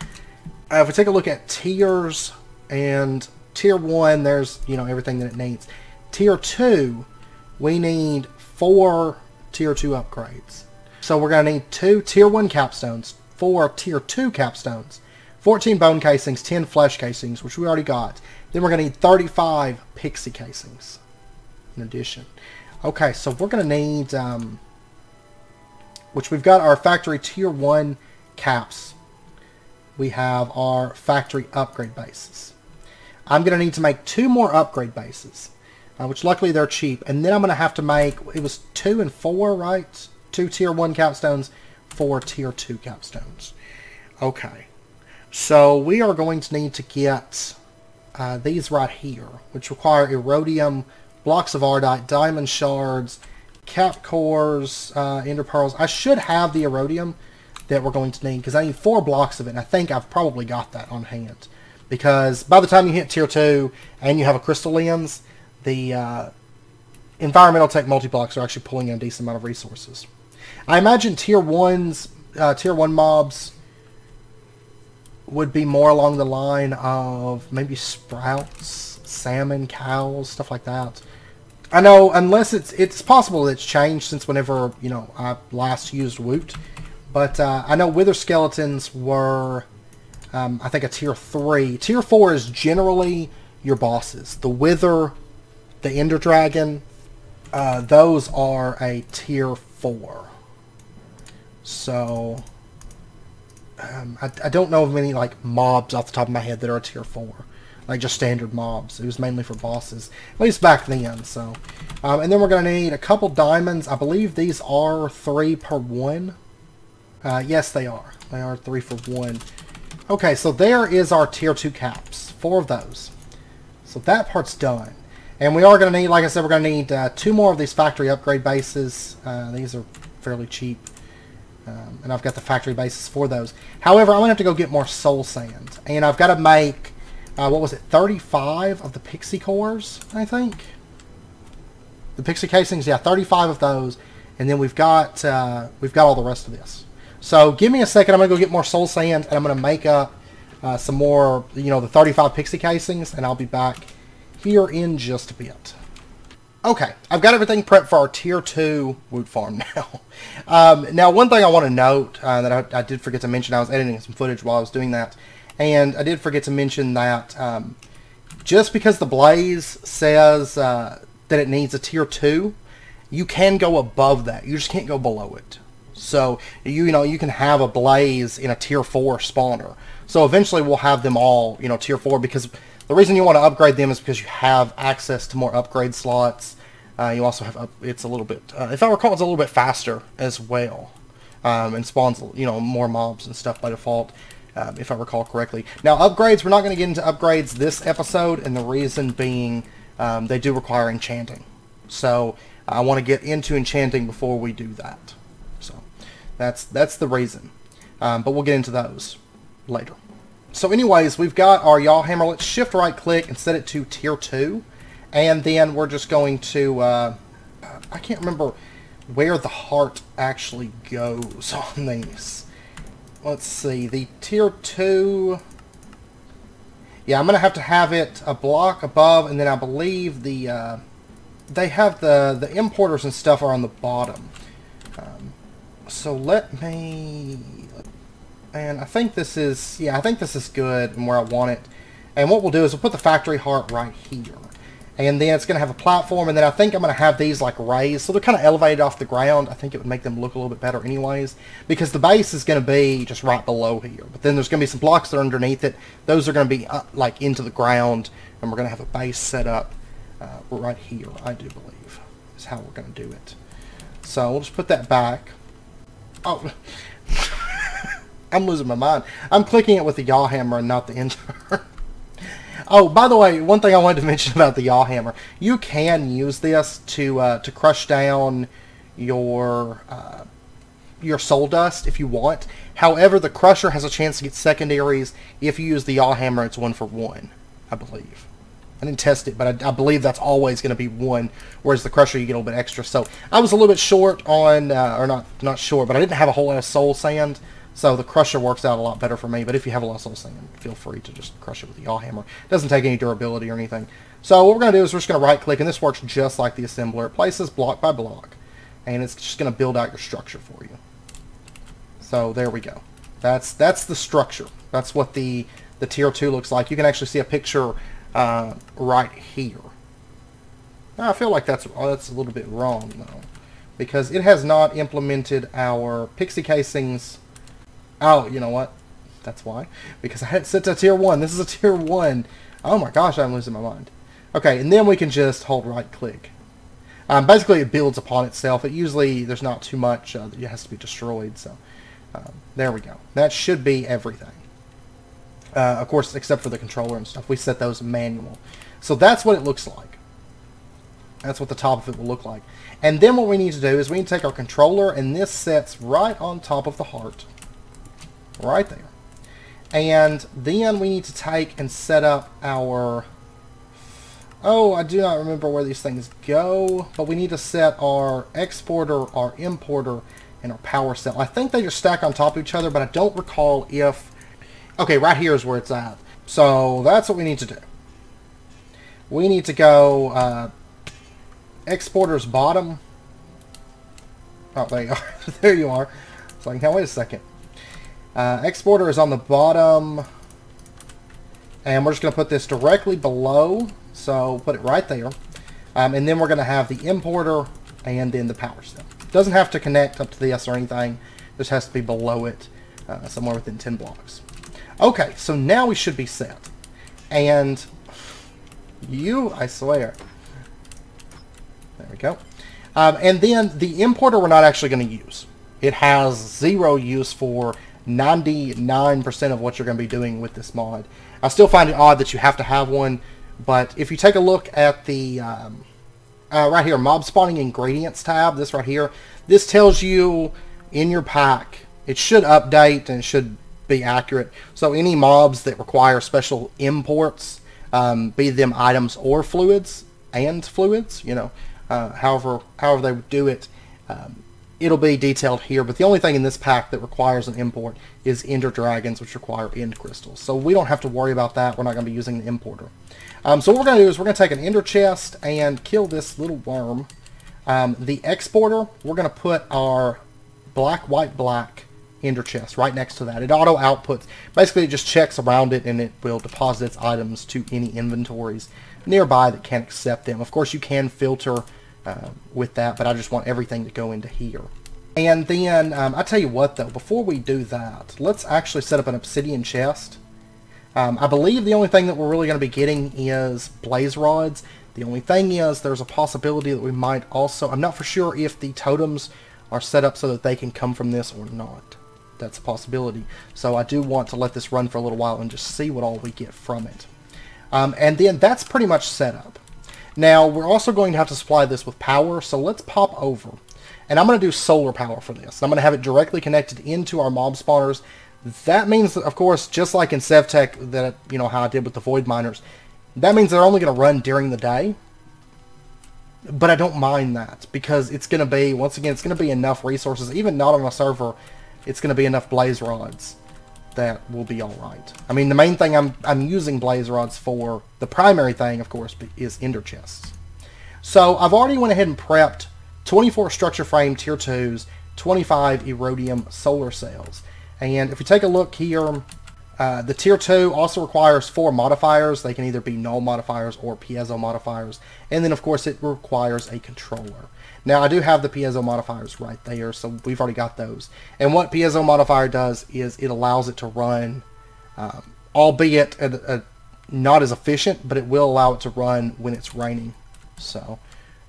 If we take a look at tiers, and tier 1, there's, you know, everything that it needs. Tier 2, we need 4 tier 2 upgrades. So we're going to need 2 tier 1 capstones, 4 tier 2 capstones, 14 bone casings, 10 flesh casings, which we already got. Then we're going to need 35 pixie casings in addition. Okay, so we're going to need, which we've got our factory tier 1 caps. We have our factory upgrade bases. I'm going to need to make 2 more upgrade bases, which luckily they're cheap. And then I'm going to have to make, it was 2 and 4, right? 2 tier 1 capstones, 4 tier 2 capstones. Okay. So we are going to need to get these right here, which require erodium, blocks of ardite, diamond shards, cap cores, ender pearls. I should have the erodium that we're going to need, because I need 4 blocks of it, and I think I've probably got that on hand. Because by the time you hit tier 2 and you have a crystal lens, the environmental tech multi-blocks are actually pulling in a decent amount of resources. I imagine tier 1 mobs would be more along the line of maybe sprouts, salmon, cows, stuff like that. I know, unless it's possible that it's changed since whenever, you know, I last used Woot. But I know wither skeletons were, I think, a tier 3. Tier 4 is generally your bosses. The wither, the ender dragon, those are a tier 4. So I don't know of many like mobs off the top of my head that are a tier 4. Like just standard mobs. It was mainly for bosses, at least back then. So, and then we're going to need a couple diamonds. I believe these are 3 per 1. Yes, they are. They are 3 for 1. Okay, so there is our tier 2 caps. 4 of those. So that part's done. And we are going to need, like I said, we're going to need 2 more of these factory upgrade bases. These are fairly cheap. And I've got the factory bases for those. However, I'm going to have to go get more soul sand. And I've got to make, what was it, 35 of the pixie cores, I think? The pixie casings, yeah, 35 of those. And then we've got all the rest of this. So give me a second. I'm going to go get more soul sand, and I'm going to make up some more, you know, the 35 pixie casings, and I'll be back here in just a bit. Okay, I've got everything prepped for our tier 2 Woot farm now. Now, one thing I want to note that I did forget to mention, I was editing some footage while I was doing that, and I did forget to mention that just because the blaze says that it needs a tier 2, you can go above that. You just can't go below it. So, you know, you can have a blaze in a tier 4 spawner. So eventually we'll have them all, you know, tier 4, because the reason you want to upgrade them is because you have access to more upgrade slots. You also have, it's a little bit, if I recall, it's a little bit faster as well. And spawns, you know, more mobs and stuff by default, if I recall correctly. Now, upgrades, we're not going to get into upgrades this episode, and the reason being they do require enchanting. So I want to get into enchanting before we do that. So that's the reason. But we'll get into those later. So anyways, we've got our Yawl Hammer. Let's shift right click and set it to tier 2. And then we're just going to, I can't remember where the heart actually goes on these. Let's see, the tier 2, Yeah, I'm going to have it a block above, and then I believe the they have the importers and stuff are on the bottom. So let me... And I think this is... Yeah, I think this is good and where I want it. And what we'll do is we'll put the factory heart right here. And then it's going to have a platform, and then I think I'm going to have these like raised. So they're kind of elevated off the ground. I think it would make them look a little bit better anyways. Because the base is going to be just right below here. But then there's going to be some blocks that are underneath it. Those are going to be like into the ground. And we're going to have a base set up right here, I do believe. Is how we're going to do it. So we'll just put that back. Oh, I'm losing my mind. I'm clicking it with the Yawl Hammer and not the enter. Oh, by the way, one thing I wanted to mention about the Yawl Hammer. You can use this to crush down your soul dust if you want. However, the crusher has a chance to get secondaries. If you use the Yawl Hammer, it's 1 for 1, I believe. I didn't test it, but I believe that's always going to be 1, whereas the crusher you get a little bit extra. So I was a little bit short on, or not short, but I didn't have a whole lot of soul sand. So the crusher works out a lot better for me. But if you have a lot of soul sand, feel free to just crush it with the Yawl Hammer. It doesn't take any durability or anything. So what we're going to do is we're just going to right click, and this works just like the assembler. It places block by block, and it's just going to build out your structure for you. So there we go. That's the structure. That's what the tier 2 looks like. You can actually see a picture right here. I feel like that's a little bit wrong though, because it has not implemented our pixie casings. Oh, you know what? That's why. Because I had it set to tier 1. This is a tier 1. Oh my gosh, I'm losing my mind. Okay, and then we can just hold right click. Basically, it builds upon itself. It usually, there's not too much that has to be destroyed. So there we go. That should be everything. Of course, except for the controller and stuff. We set those manual. So that's what it looks like. That's what the top of it will look like. And then what we need to do is we need to take our controller, and this sets right on top of the heart. Right there. And then we need to take and set up our... Oh, I do not remember where these things go. But we need to set our exporter, our importer, and our power cell. I think they just stack on top of each other, but I don't recall if... Okay, right here is where it's at. So that's what we need to do. We need to go exporter's bottom. Oh, there you are. There you are. So now wait a second. Exporter is on the bottom. And we're just going to put this directly below. So put it right there. And then we're going to have the importer and then the power cell. It doesn't have to connect up to this or anything. It just has to be below it. Somewhere within 10 blocks. Okay, so now we should be set. And I swear. There we go. And then the importer we're not actually going to use. It has 0 use for 99% of what you're going to be doing with this mod. I still find it odd that you have to have one, but if you take a look at the right here, mob spawning ingredients tab, this right here, this tells you in your pack, it should update and it should be accurate. So any mobs that require special imports, be them items or fluids, you know, however they do it, it'll be detailed here. But the only thing in this pack that requires an import is Ender Dragons, which require End Crystals. So we don't have to worry about that. We're not going to be using the importer. So what we're going to do is we're going to take an Ender chest and kill this little worm. The exporter, we're going to put our black, white, black Ender chest right next to that. It auto outputs. Basically, it just checks around it and it will deposit its items to any inventories nearby that can accept them. Of course, you can filter with that, but I just want everything to go into here. And then, I tell you what though, before we do that, let's actually set up an obsidian chest. I believe the only thing that we're really going to be getting is blaze rods. The only thing is there's a possibility that we might also, I'm not for sure if the totems are set up so that they can come from this or not. That's a possibility. So I do want to let this run for a little while and just see what all we get from it. And then that's pretty much set up. Now we're also going to have to supply this with power, so let's pop over. And I'm going to do solar power for this. I'm going to have it directly connected into our mob spawners. That means, of course, just like in SevTech, that, you know, how I did with the void miners, that means they're only going to run during the day. But I don't mind that, because it's going to be, once again, it's going to be enough resources, even not on a server, it's going to be enough blaze rods that will be alright. I mean, the main thing I'm using blaze rods for, the primary thing, of course, is ender chests. So I've already went ahead and prepped 24 structure frame tier 2s, 25 erodium solar cells. And if we take a look here, the tier 2 also requires 4 modifiers. They can either be null modifiers or piezo modifiers. And then, of course, it requires a controller. Now, I do have the piezo modifiers right there, so we've already got those. And what piezo modifier does is it allows it to run, albeit not as efficient, but it will allow it to run when it's raining. So,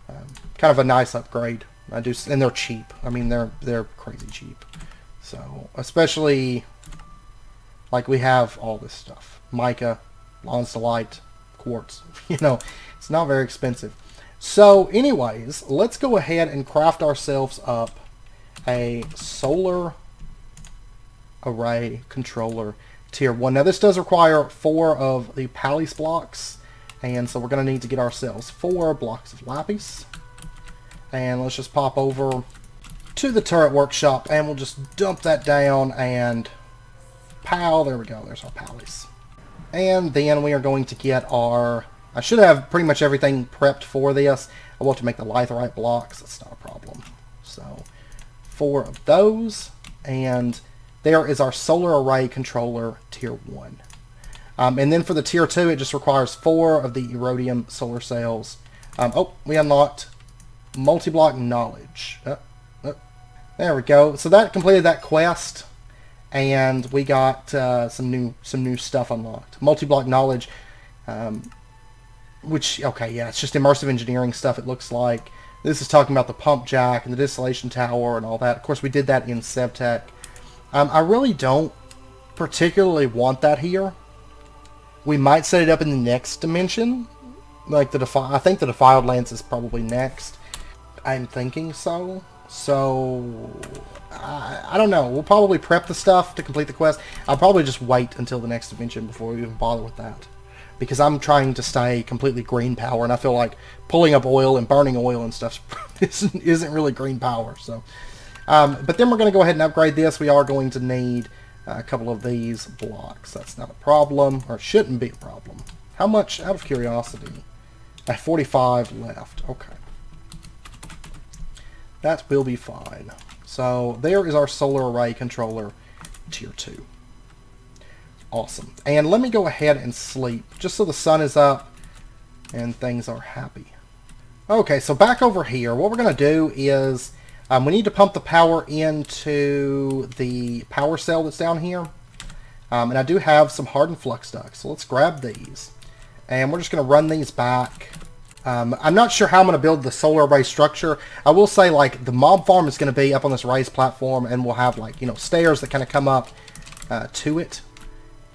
kind of a nice upgrade. And they're cheap. I mean, they're crazy cheap. So, especially, like, we have all this stuff. Mica, Lonstalite, quartz. You know, it's not very expensive. So, anyways, let's go ahead and craft ourselves up a solar array controller tier 1. Now, this does require 4 of the Palace blocks. And so we're going to need to get ourselves 4 blocks of lapis. And let's just pop over to the turret workshop and we'll just dump that down and pow, there we go, there's our Palace. And then we are going to get our, I should have pretty much everything prepped for this. I want to make the litherite blocks, that's not a problem. So 4 of those, and there is our solar array controller tier 1. And then for the tier 2, it just requires 4 of the erodium solar cells. Oh, we unlocked multi-block knowledge. There we go. So that completed that quest, and we got some new stuff unlocked. Multi-block knowledge, which, okay, yeah, it's just immersive engineering stuff, it looks like. This is talking about the pump jack and the distillation tower and all that. Of course, we did that in Sebtech. I really don't particularly want that here. We might set it up in the next dimension. Like I think the Defiled Lance is probably next. I'm thinking so. So, I don't know. We'll probably prep the stuff to complete the quest. I'll probably just wait until the next dimension before we even bother with that. Because I'm trying to stay completely green power, and I feel like pulling up oil and burning oil and stuff isn't really green power. So, but then we're going to go ahead and upgrade this. We are going to need a couple of these blocks. That's not a problem, or it shouldn't be a problem. How much, out of curiosity? I have 45 left. Okay. That will be fine. So there is our solar array controller tier 2. Awesome. And let me go ahead and sleep just so the sun is up and things are happy. Okay, so back over here, what we're going to do is we need to pump the power into the power cell that's down here. And I do have some hardened flux ducts, so let's grab these. And we're just going to run these back. I'm not sure how I'm going to build the solar array structure. I will say, like, the mob farm is going to be up on this raised platform, and we'll have, like, you know, stairs that kind of come up to it.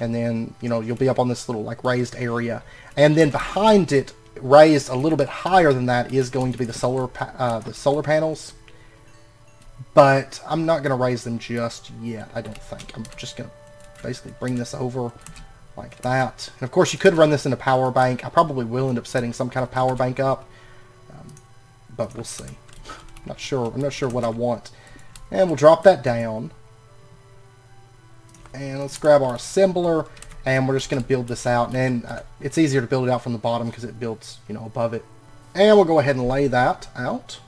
And then, you know, you'll be up on this little, like, raised area. And then behind it, raised a little bit higher than that, is going to be the solar panels. But I'm not going to raise them just yet, I don't think. I'm just going to basically bring this over like that. And of course, you could run this in a power bank. I probably will end up setting some kind of power bank up, but we'll see. I'm not sure what I want. And we'll drop that down. And let's grab our assembler, and we're just going to build this out. And it's easier to build it out from the bottom because it builds, you know, above it. And we'll go ahead and lay that out.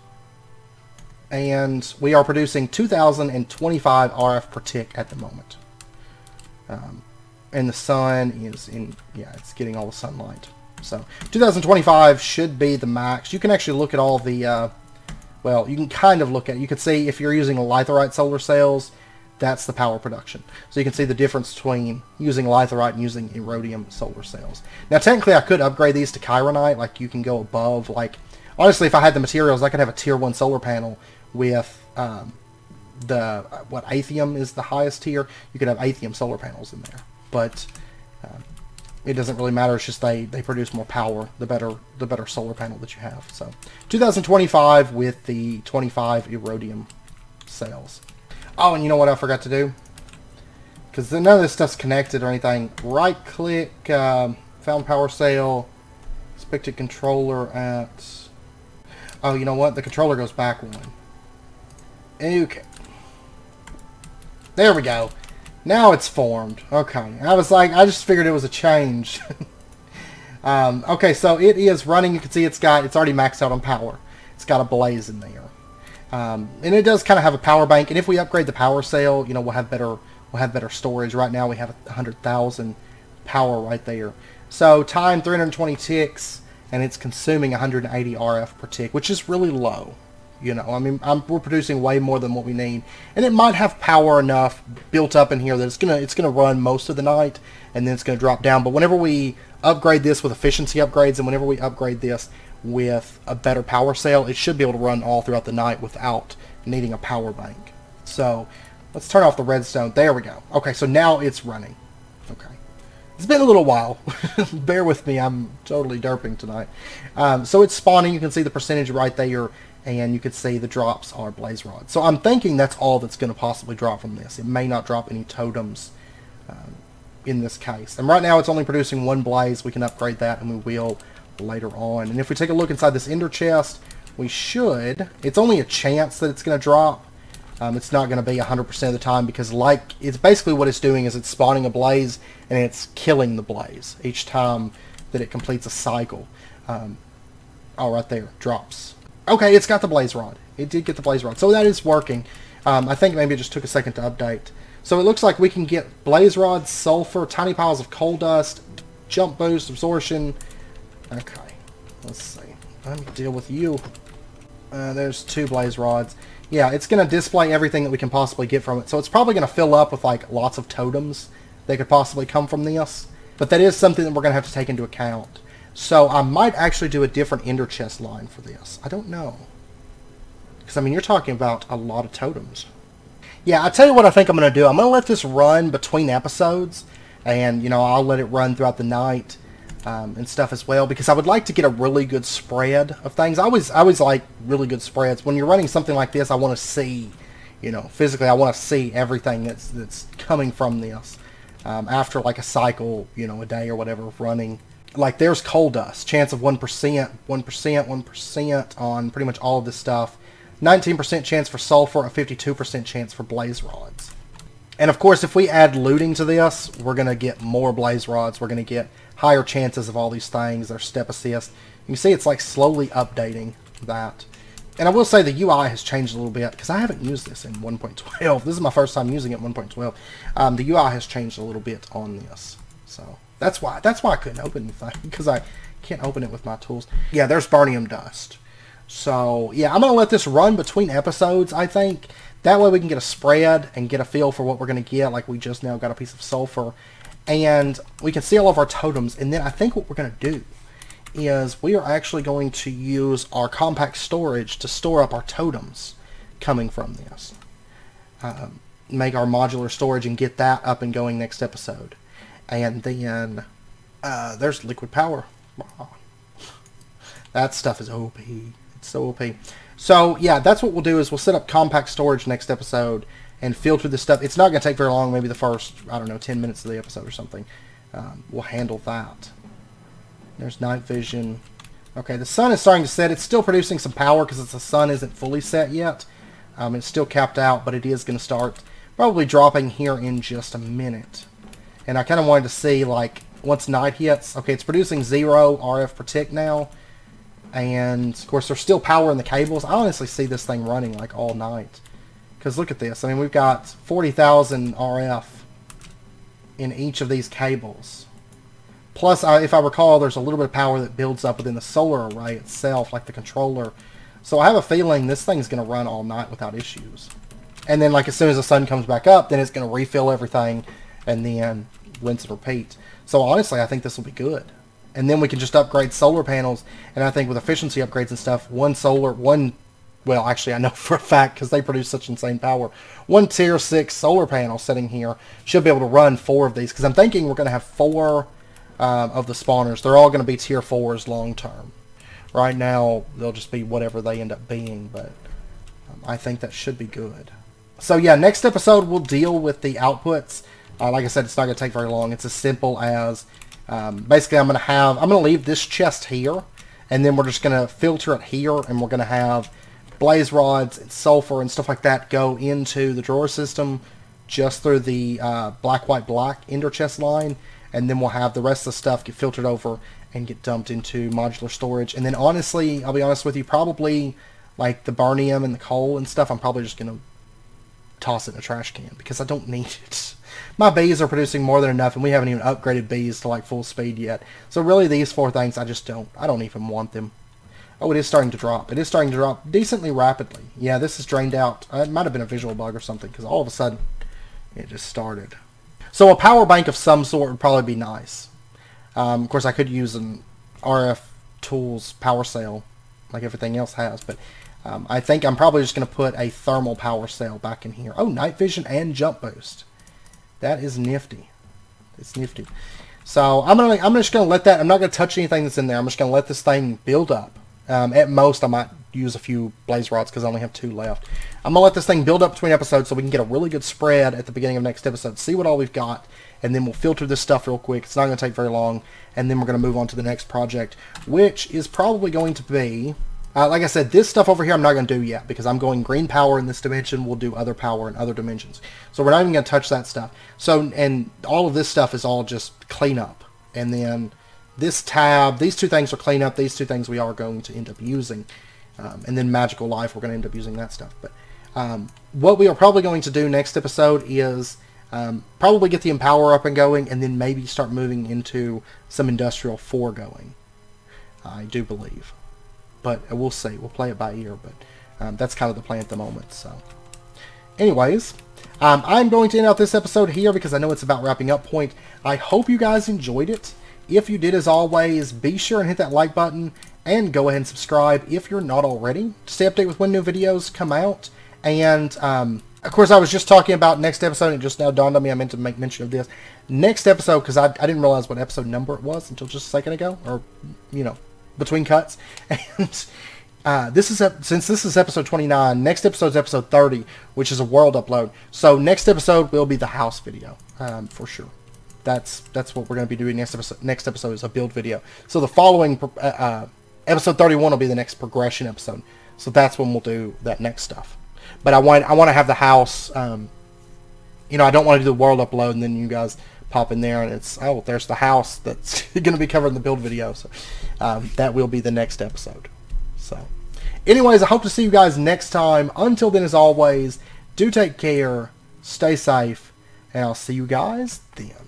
And we are producing 2,025 RF per tick at the moment. And the sun is in, yeah, it's getting all the sunlight. So 2025 should be the max. You can actually look at all the, well, you can kind of look at, you can see if you're using litherite solar cells, that's the power production. So you can see the difference between using litherite and using erodium solar cells. Now technically I could upgrade these to chironite, like you can go above, like, honestly if I had the materials I could have a tier 1 solar panel with what Aethium is the highest tier. You could have Aethium solar panels in there. But it doesn't really matter. It's just they produce more power the better solar panel that you have. So 2025 with the 25 erodium cells. Oh, and you know what I forgot to do? Because none of this stuff's connected or anything. Right click, found power cell, expected controller at. Oh, you know what? The controller goes back one. Okay. There we go. Now it's formed. Okay. I was like, I just figured it was a change. Okay, so it is running. You can see it's already maxed out on power. It's got a blaze in there. And it does kind of have a power bank. And if we upgrade the power cell, you know, we'll have better storage. Right now we have 100,000 power right there. So time 320 ticks, and it's consuming 180 RF per tick, which is really low. You know, I mean, we're producing way more than what we need, and it might have power enough built up in here that it's gonna run most of the night, and then it's gonna drop down. But whenever we upgrade this with efficiency upgrades, and whenever we upgrade this with a better power cell, it should be able to run all throughout the night without needing a power bank. So let's turn off the redstone. There we go. Okay, so now it's running. Okay. It's been a little while. Bear with me. I'm totally derping tonight. So it's spawning. You can see the percentage right there, and you can see the drops are blaze rods. So I'm thinking that's all that's going to possibly drop from this. It may not drop any totems in this case. And right now it's only producing one blaze. We can upgrade that, and we will later on. And if we take a look inside this ender chest, we should. It's only a chance that it's going to drop. It's not going to be 100% of the time, because it's basically what it's doing is it's spawning a blaze and it's killing the blaze each time that it completes a cycle. Oh, right there, drops. Okay, it's got the blaze rod. It did get the blaze rod, so that is working. I think maybe it just took a second to update. So it looks like we can get blaze rods, sulfur, tiny piles of coal dust, jump boost, absorption. Okay, let's see. Let me deal with you. There's 2 blaze rods. Yeah, it's going to display everything that we can possibly get from it. So it's probably going to fill up with like lots of totems that could possibly come from this. But that is something that we're going to have to take into account. So I might actually do a different ender chest line for this. I don't know. Because, I mean, you're talking about a lot of totems. Yeah, I'll tell you what I think I'm going to do. I'm going to let this run between episodes. And, you know, I'll let it run throughout the night. And stuff as well, because I would like to get a really good spread of things. I always like really good spreads. When you're running something like this, I want to see, you know, physically, I want to see everything that's coming from this after like a cycle, you know, a day or whatever of running. Like there's coal dust, chance of 1%, 1% on pretty much all of this stuff. 19% chance for sulfur, a 52% chance for blaze rods. And of course, if we add looting to this, we're going to get more blaze rods. We're going to get higher chances of all these things. There's step assist. You can see it's like slowly updating that. And I will say the UI has changed a little bit, because I haven't used this in 1.12. This is my first time using it in 1.12. The UI has changed a little bit on this. So that's why I couldn't open anything, because I can't open it with my tools. Yeah, there's burnium dust. So yeah, I'm going to let this run between episodes, I think. That way we can get a spread and get a feel for what we're going to get. Like we just now got a piece of sulfur. And we can see all of our totems. And then I think what we're going to do is we are actually going to use our compact storage to store up our totems coming from this. Make our modular storage and get that up and going next episode. And then there's liquid power. That stuff is OP. It's so OP. So yeah, that's what we'll do is we'll set up compact storage next episode and filter this stuff. It's not going to take very long, maybe the first, I don't know, 10 minutes of the episode or something. We'll handle that. There's night vision. Okay, the sun is starting to set. It's still producing some power because the sun isn't fully set yet. It's still capped out, but it is going to start probably dropping here in just a minute. And I kind of wanted to see, like, once night hits. Okay, it's producing 0 RF per tick now. And, of course, there's still power in the cables. I honestly see this thing running, like, all night. Because look at this. I mean, we've got 40,000 RF in each of these cables. Plus, if I recall, there's a little bit of power that builds up within the solar array itself, like the controller. So I have a feeling this thing's going to run all night without issues. And then, like, as soon as the sun comes back up, then it's going to refill everything and then rinse and repeat. So honestly, I think this will be good. And then we can just upgrade solar panels. And I think with efficiency upgrades and stuff, well, actually, I know for a fact because they produce such insane power. One tier 6 solar panel sitting here should be able to run 4 of these. Because I'm thinking we're going to have 4 of the spawners. They're all going to be tier 4s long term. Right now, they'll just be whatever they end up being. But I think that should be good. So yeah, next episode we'll deal with the outputs. Like I said, it's not going to take very long. It's as simple as basically I'm going to leave this chest here, and then we're just going to filter it here, and we're going to have blaze rods and sulfur and stuff like that go into the drawer system just through the black, white, black ender chest line, and then we'll have the rest of the stuff get filtered over and get dumped into modular storage. And then honestly, I'll be honest with you, probably like the burnium and the coal and stuff, I'm probably just going to toss it in a trash can because I don't need it. My bees are producing more than enough, and we haven't even upgraded bees to like full speed yet. So really these 4 things, I don't even want them. Oh, it is starting to drop. It is starting to drop decently rapidly. Yeah, this is drained out. It might have been a visual bug or something, because all of a sudden it just started. So a power bank of some sort would probably be nice. Of course, I could use an RF Tools power cell, like everything else has, but I think I'm probably just going to put a thermal power cell back in here. Oh, night vision and jump boost. That is nifty. It's nifty. So I'm just going to let that. I'm not going to touch anything that's in there. I'm just going to let this thing build up. At most, I might use a few blaze rods because I only have 2 left. I'm going to let this thing build up between episodes so we can get a really good spread at the beginning of next episode. See what all we've got, and then we'll filter this stuff real quick. It's not going to take very long, and then we're going to move on to the next project, which is probably going to be... like I said, this stuff over here I'm not going to do yet because I'm going green power in this dimension. We'll do other power in other dimensions. So we're not even going to touch that stuff. So, and all of this stuff is all just cleanup. And then this tab, these 2 things are cleanup. These 2 things we are going to end up using. And then magical life, we're going to end up using that stuff. But what we are probably going to do next episode is probably get the Empower up and going, and then maybe start moving into some Industrial 4 going. I do believe. But we'll see. We'll play it by ear. But that's kind of the plan at the moment. So, anyways, I'm going to end out this episode here because I know it's about wrapping up point. I hope you guys enjoyed it. If you did, as always, be sure and hit that like button and go ahead and subscribe if you're not already to stay updated with when new videos come out. And of course, I was just talking about next episode, and it just now dawned on me I meant to make mention of this next episode because I didn't realize what episode number it was until just a second ago, or between cuts. And since this is episode 29, next episode is episode 30, which is a world upload. So next episode will be the house video, for sure. That's what we're going to be doing next episode. Next episode is a build video. So the following episode 31 will be the next progression episode. So that's when we'll do that next stuff. But I want to have the house. I don't want to do the world upload and then you guys pop in there and it's, oh, there's the house that's going to be covered in the build video. So that will be the next episode. So anyways, I hope to see you guys next time. Until then, as always, do take care, stay safe, and I'll see you guys then.